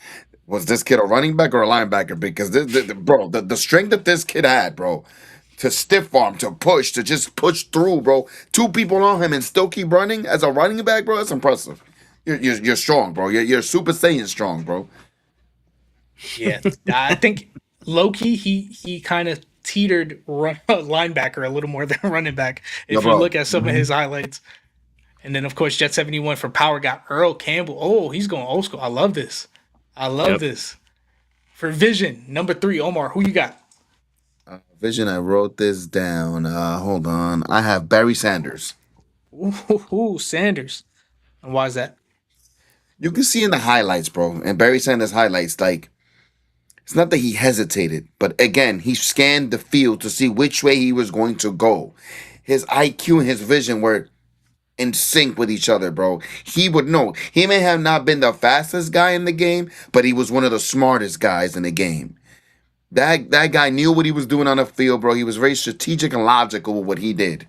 was this kid a running back or a linebacker? Because bro, the strength that this kid had, bro, to stiff arm, to push, to just push through, bro. Two people on him and still keep running as a running back, bro. That's impressive. You're strong, bro. You're Super Saiyan strong, bro. Yeah. I think low-key, he kind of teetered linebacker a little more than running back. If No, you bro. look at some of his highlights. And then, of course, Jet 71 for Power got Earl Campbell. Oh, he's going old school. I love this. I love Yep. this. For Vision, number 3, Omar, who you got? Vision, I wrote this down. Hold on. I have Barry Sanders. Ooh, Sanders. And why is that? You can see in the highlights, bro, and Barry Sanders highlights, like, it's not that he hesitated, but again, he scanned the field to see which way he was going to go. His IQ and his vision were in sync with each other, bro. He would know. He may have not been the fastest guy in the game, but he was one of the smartest guys in the game. That guy knew what he was doing on the field, bro. He was very strategic and logical with what he did.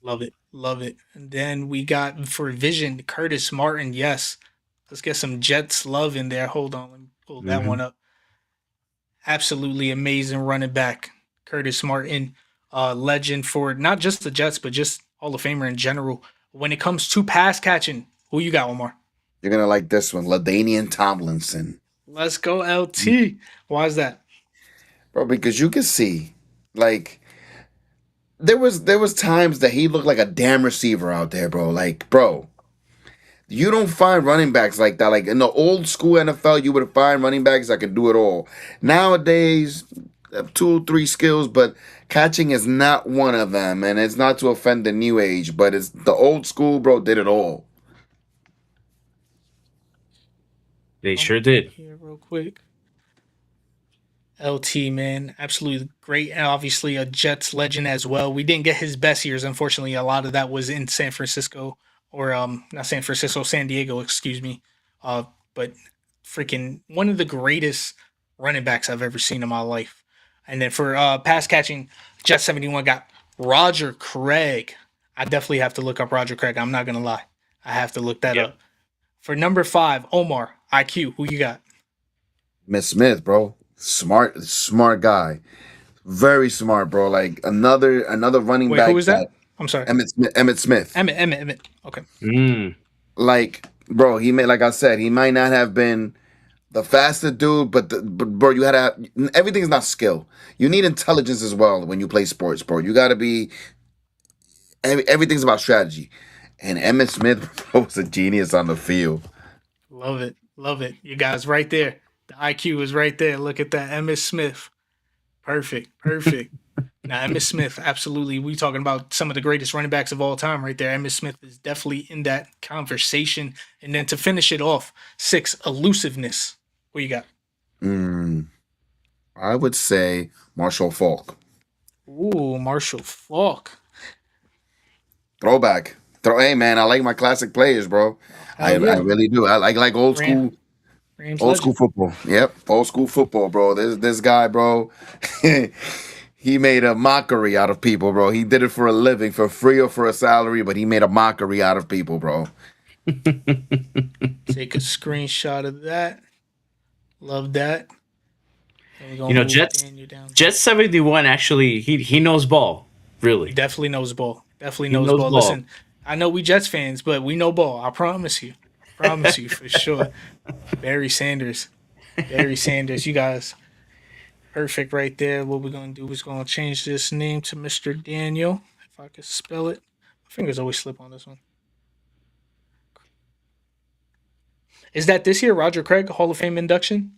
Love it. Love it. And then we got for Vision, Curtis Martin. Yes. Let's get some Jets love in there. Hold on. Let me pull that one up. Absolutely amazing running back. Curtis Martin, legend for not just the Jets, but just Hall of Famer in general. When it comes to pass catching, who you got, Omar? You're gonna like this one, LaDainian Tomlinson, Let's go, LT. Why is that? bro. Because you can see, like, there was times that he looked like a damn receiver out there, bro. Like, bro, you don't find running backs like that. Like in the old school NFL, you would find running backs that could do it all. Nowadays, have 2 or 3 skills, but catching is not one of them. And it's not to offend the new age, but it's the old school, bro, did it all. They sure did. Here, real quick. LT, man, absolutely great, and obviously a Jets legend as well. We didn't get his best years, unfortunately. A lot of that was in San Francisco, or not San Francisco, San Diego, excuse me. But freaking one of the greatest running backs I've ever seen in my life. And then for pass catching, Jet 71 got Roger Craig. I definitely have to look up Roger Craig. I'm not gonna lie, I have to look that Yep. up. For number 5, Omar IQ. Who you got? Miss Smith, bro, smart guy, very smart, bro. Like another running Wait, back. who was that? I'm sorry. Emmett Smith. Emmett. Okay. Like, bro, he may, like I said, he might not have been the fastest dude, but bro, you had to have, everything's not skill. You need intelligence as well when you play sports, bro. You got to be everything's about strategy. And Emmett Smith, bro, was a genius on the field. Love it. Love it. You guys right there. The IQ is right there. Look at that. Emmitt Smith. Perfect. Now, Emmitt Smith, absolutely. We talking about some of the greatest running backs of all time right there. Emmitt Smith is definitely in that conversation. And then to finish it off, 6, elusiveness. What you got? I would say Marshall Falk. Ooh, Marshall Falk. Throwback. Hey, man, I like my classic players, bro. I yeah. really do. I like old school. Rams Old legend. school football. Yep. Old school football, bro. This guy, bro. He made a mockery out of people, bro. He did it for a living, for free or for a salary, but he made a mockery out of people, bro. Take a screenshot of that. Love that. And we're gonna You know, move Jets Daniel down. Jet 71 actually he knows ball, really. Definitely knows ball. Definitely He knows knows ball. ball. Listen, I know we Jets fans, but we know ball. I promise you. Promise you for sure. Barry Sanders. You guys. Perfect right there. What we're going to do is going to change this name to Mr. Daniel. If I could spell it. My fingers always slip on this one. Is that this year, Roger Craig Hall of Fame induction?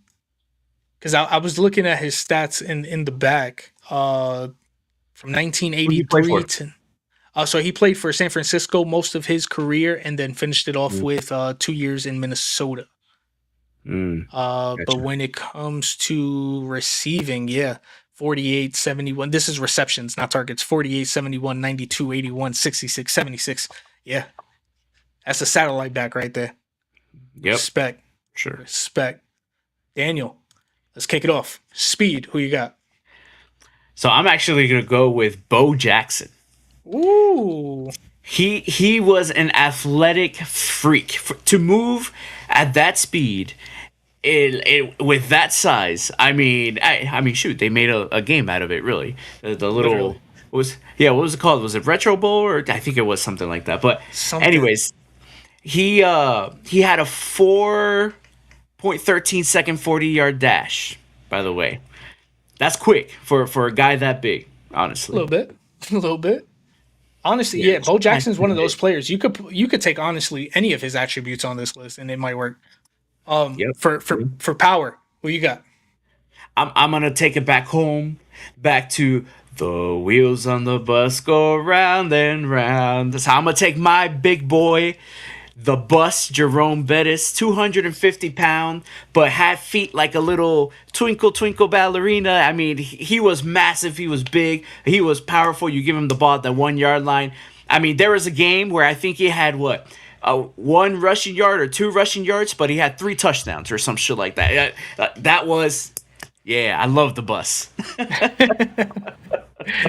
Because I was looking at his stats in the back from Who did he 1983 play for? to. So he played for San Francisco most of his career and then finished it off with 2 years in Minnesota. But Gotcha. when it comes to receiving, yeah, 48, 71. This is receptions, not targets. 48, 71, 92, 81, 66, 76. Yeah, that's a satellite back right there. Yep. Respect. Sure. Respect. Daniel, let's kick it off. Speed, who you got? So I'm actually gonna go with Bo Jackson. Ooh. He was an athletic freak. To move at that speed, with that size. I mean, shoot, they made a game out of it. Really, the little Literally. what was it called? Was it Retro Bowl, or I think it was something like that. But Something. anyways, he had a 4.13 second 40-yard dash. By the way, that's quick for a guy that big. A Honestly, little bit. A little bit. Honestly, yeah. yeah, Bo Jackson's one of those players. You could take honestly any of his attributes on this list and it might work. Yep. For power, who you got? I'm gonna take it back home, back to the wheels on the bus go round and round. That's how I'm gonna take my big boy, the bus, Jerome Bettis, 250 pound, but had feet like a little twinkle twinkle ballerina. I mean, he was massive, he was big, he was powerful. You give him the ball at the 1 yard line. I mean, there was a game where I think he had what, one rushing yard or two rushing yards, but he had three touchdowns or some shit like that. That was, yeah, I love the bus.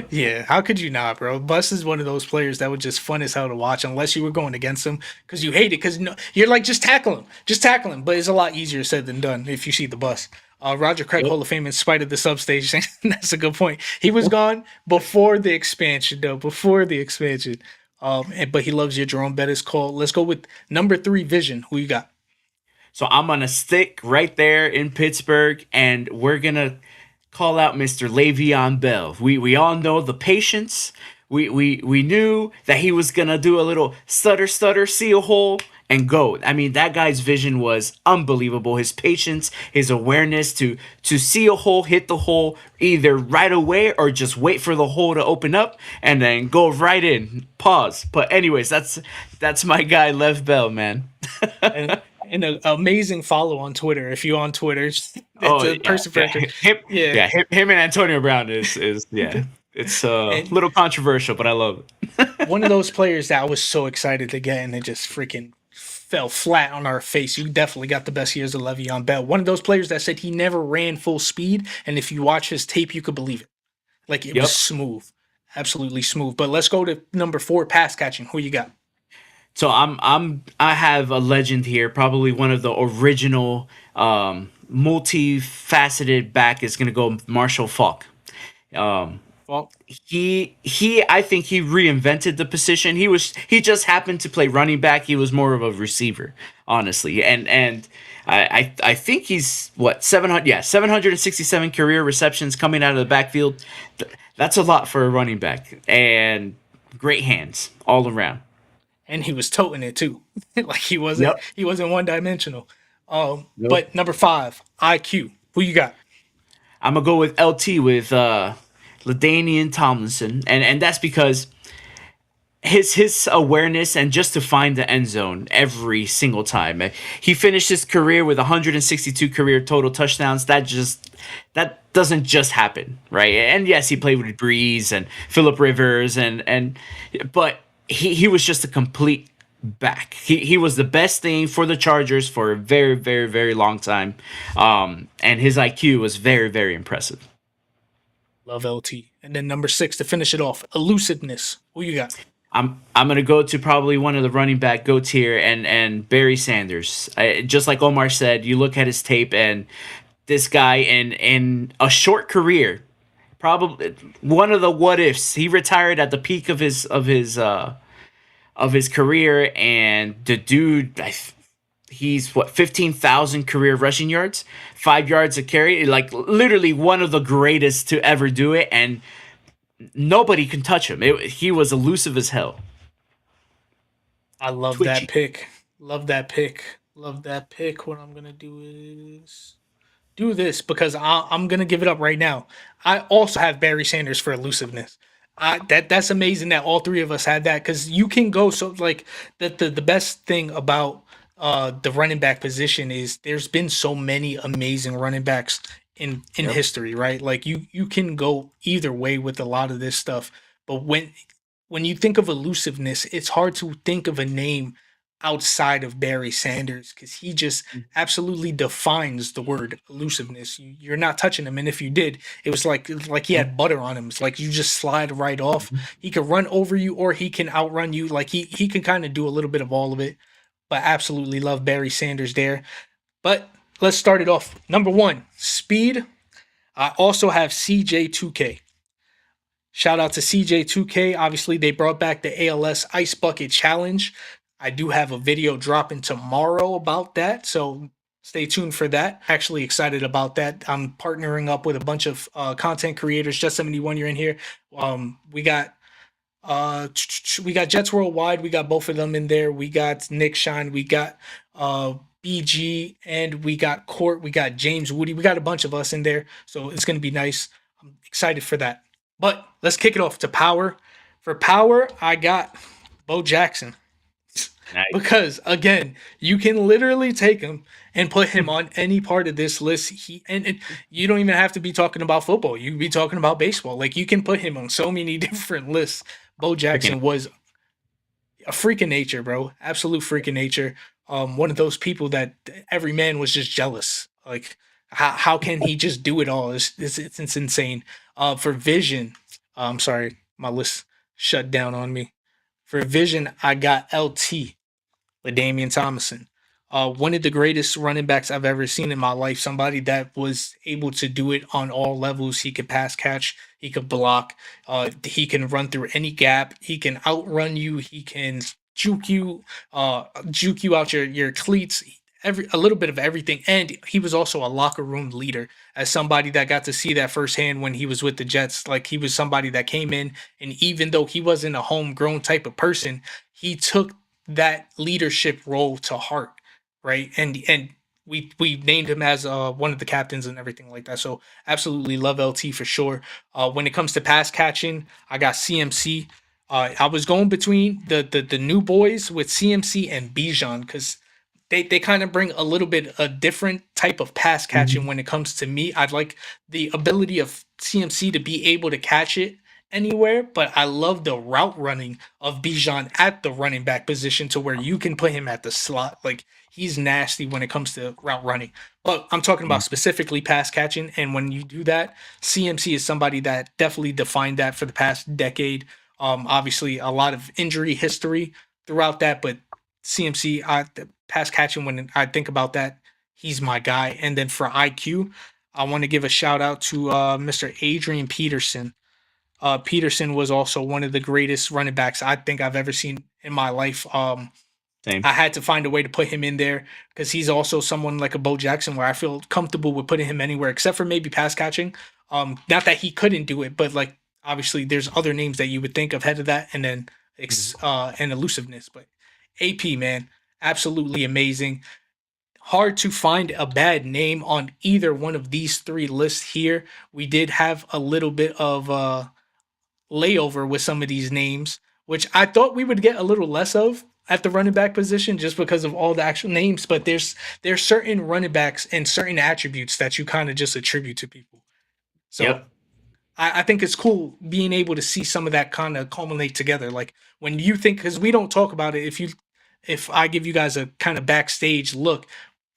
Yeah, how could you not, bro? Bus is one of those players that would just fun as hell to watch, unless you were going against him because you hate it. Because you're like, just tackle him. But it's a lot easier said than done if you see the bus. Roger Craig, Hall of Fame, in spite of the substation. That's a good point. He was gone before the expansion, though. Before the expansion. But he loves your Jerome Bettis call. Let's go with number 3, Vision. Who you got? So I'm gonna stick right there in Pittsburgh, and we're gonna call out Mr. Le'Veon Bell. We all know the patience. We knew that he was gonna do a little stutter, see a hole, and go. I mean, that guy's vision was unbelievable. His patience, his awareness to see a hole, hit the hole either right away or just wait for the hole to open up and then go right in. Pause. But anyways, that's my guy, Lev Bell, man. And an amazing follow on Twitter. If you're on Twitter, it's a person for Him and Antonio Brown is yeah. It's a And- little controversial, but I love it. one of those players that I was so excited to get, and it just freaking fell flat on our face. You definitely got the best years of Le'Veon Bell. One of those players that said he never ran full speed, and if you watch his tape, you could believe it. Like it Yep. was smooth, absolutely smooth. But let's go to number 4, pass catching. Who you got? So I have a legend here, probably one of the original multifaceted back is gonna go Marshall Falk. Well, He I think he reinvented the position. He just happened to play running back. He was more of a receiver, honestly. And I think he's what, 767 career receptions coming out of the backfield. That's a lot for a running back, and great hands all around. and he was toting it too. Like he wasn't one dimensional. Yep. But number 5, IQ. Who you got? I'm gonna go with LT with Ladainian Tomlinson, and that's because his awareness and just to find the end zone every single time. He finished his career with 162 career total touchdowns. That doesn't just happen, right? And yes, he played with Breeze and Phillip Rivers but he was just a complete back. He was the best thing for the Chargers for a very, very, very long time. And his IQ was very, very impressive. Love LT. And then number 6 to finish it off, elusiveness. Who you got? I'm gonna go to probably one of the running back goats here, and Barry Sanders. Just like Omar said, you look at his tape, and this guy in a short career, probably one of the what ifs. He retired at the peak of his career, and the dude, he's what, 15,000 career rushing yards, 5 yards a carry, like literally one of the greatest to ever do it, and nobody can touch him. He was elusive as hell. I love Twitchy. that pick. Love that pick. Love that pick. What I'm gonna do is do this because I'm gonna give it up right now. I also have Barry Sanders for elusiveness. That's amazing that all three of us had that because you can go so like the best thing about the running back position is there's been so many amazing running backs in Yep. history, right? Like you can go either way with a lot of this stuff, but when you think of elusiveness, it's hard to think of a name outside of Barry Sanders because he just absolutely defines the word elusiveness. You're not touching him, and if you did, it was like he had butter on him. It's like you just slide right off. He could run over you, or he can outrun you. Like he can kind of do a little bit of all of it. But absolutely love Barry Sanders there. But let's start it off. Number one, speed. I also have CJ2K. Shout out to CJ2K. Obviously, they brought back the ALS Ice Bucket Challenge. I do have a video dropping tomorrow about that, so stay tuned for that. Actually excited about that. I'm partnering up with a bunch of content creators. Just 71, you're in here. We got Jets Worldwide. We got both of them in there. We got Nick Shine. We got BG, and we got Court. We got James Woody. We got a bunch of us in there, so it's gonna be nice. I'm excited for that. But let's kick it off to power. For power, I got Bo Jackson. Nice. Because again, you can literally take him and put him on any part of this list. And you don't even have to be talking about football. You can be talking about baseball. Like you can put him on so many different lists. Bo Jackson was a freak of nature, bro. Absolute freak of nature. One of those people that every man was just jealous. Like how can he just do it all? It's insane. For vision, I'm sorry, my list shut down on me. For vision, I got LT. LaDainian Tomlinson. One of the greatest running backs I've ever seen in my life. Somebody that was able to do it on all levels. He could pass catch. He could block. He can run through any gap. He can outrun you. He can juke you out your cleats. A little bit of everything. And he was also a locker room leader. As somebody that got to see that firsthand when he was with the Jets, like he was somebody that came in, and even though he wasn't a homegrown type of person, he took that leadership role to heart, right? And we named him as one of the captains and everything like that. So absolutely love LT for sure. When it comes to pass catching, I got CMC. I was going between the new boys with CMC and Bijan because they kind of bring a little bit a different type of pass catching when it comes to me. I'd like the ability of CMC to be able to catch it anywhere, but I love the route running of Bijan at the running back position to where you can put him at the slot. Like he's nasty when it comes to route running. But I'm talking about specifically pass catching, and when you do that, CMC is somebody that definitely defined that for the past decade. Obviously a lot of injury history throughout that, but CMC, the pass catching, when I think about that, he's my guy. And then for IQ, I want to give a shout out to Mr. Adrian Peterson. Peterson was also one of the greatest running backs I think I've ever seen in my life. Same. I had to find a way to put him in there because he's also someone like a Bo Jackson where I feel comfortable with putting him anywhere except for maybe pass catching. Not that he couldn't do it, but like obviously there's other names that you would think of head of that, and then and elusiveness. But AP, man, absolutely amazing. Hard to find a bad name on either one of these three lists here. We did have a little bit of layover with some of these names, which I thought we would get a little less of at the running back position just because of all the actual names. But there's certain running backs and certain attributes that you kind of just attribute to people. So Yep. I think it's cool being able to see some of that kind of culminate together. Like when you think, because we don't talk about it. If I give you guys a kind of backstage look,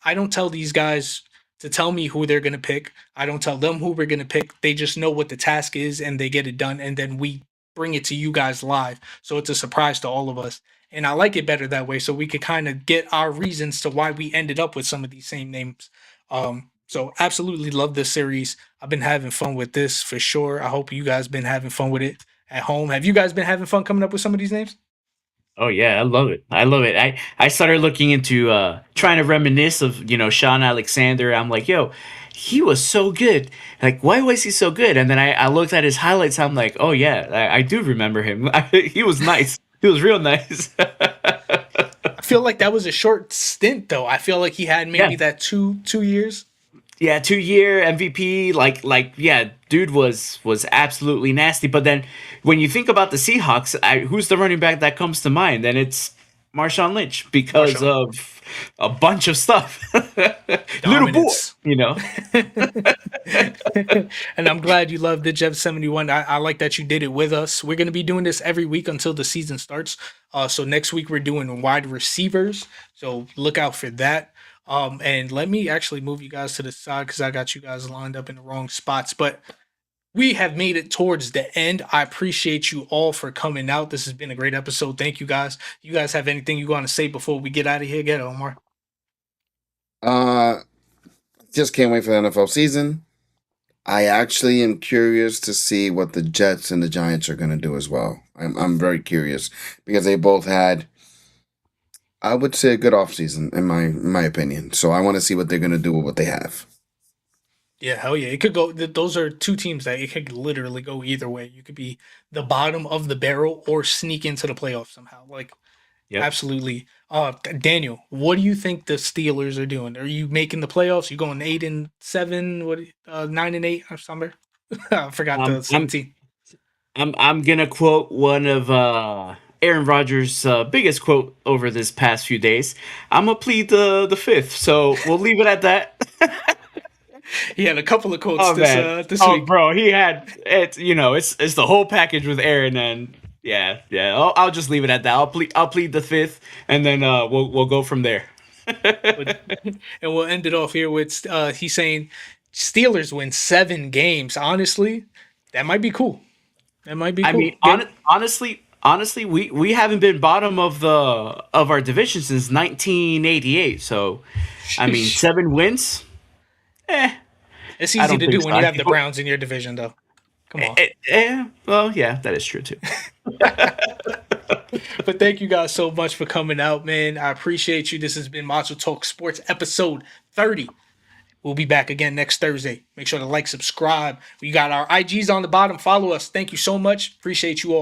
I don't tell these guys to tell me who they're going to pick. I don't tell them who we're going to pick. They just know what the task is and they get it done. And then we bring it to you guys live. So it's a surprise to all of us. And I like it better that way. So we could kind of get our reasons to why we ended up with some of these same names. So absolutely love this series. I've been having fun with this for sure. I hope you guys been having fun with it at home. Have you guys been having fun coming up with some of these names? Oh yeah, I love it. I love it. I started looking into trying to reminisce of, Sean Alexander. I'm like, yo, he was so good. Like, why was he so good? And then I looked at his highlights. I'm like, oh yeah, I do remember him. He was nice. He was real nice. I feel like that was a short stint though. I feel like he had maybe that two years. Yeah, 2-year MVP. Like yeah, dude was absolutely nasty. But then when you think about the Seahawks, who's the running back that comes to mind? And it's Marshawn Lynch because Marshawn. of a bunch of stuff. Little boy, Dominance. you know. And I'm glad you loved the Jeff 71. I like that you did it with us. We're going to be doing this every week until the season starts. So next week we're doing wide receivers. So look out for that. And let me actually move you guys to the side because I got you guys lined up in the wrong spots. But we have made it towards the end. I appreciate you all for coming out. This has been a great episode. Thank you guys. You guys have anything you want to say before we get out of here? Get it, Omar. Just can't wait for the NFL season. I actually am curious to see what the Jets and the Giants are going to do as well. I'm very curious because they both had, I would say, a good offseason in my opinion. So I want to see what they're going to do with what they have. Yeah, hell yeah. It could go. Those are two teams that it could literally go either way. You could be the bottom of the barrel or sneak into the playoffs somehow. Like, Yep. absolutely. Daniel, what do you think the Steelers are doing? Are you making the playoffs? You going 8-7? What? 9-8 or somewhere? I forgot the I'm 17. I'm gonna quote one of Aaron Rodgers' biggest quote over this past few days. I'm gonna plead the fifth, so we'll leave it at that. He had a couple of quotes Oh man, this oh week. bro, he had it's it's the whole package with Aaron, and yeah. I'll just leave it at that. I'll plead the fifth, and then we'll go from there. And we'll end it off here with he's saying Steelers win 7 games. Honestly, that might be cool. That might be I cool. mean, honestly, we haven't been bottom of our division since 1988. So, I mean, Sheesh. 7 wins. It's I easy don't to think do so. when you I have the think- Browns in your division, though. Come on. Well, yeah, that is true too. But thank you guys so much for coming out, man. I appreciate you. This has been Macho Talk Sports episode 30. We'll be back again next Thursday. Make sure to like, subscribe. We got our IGs on the bottom. Follow us. Thank you so much. Appreciate you all.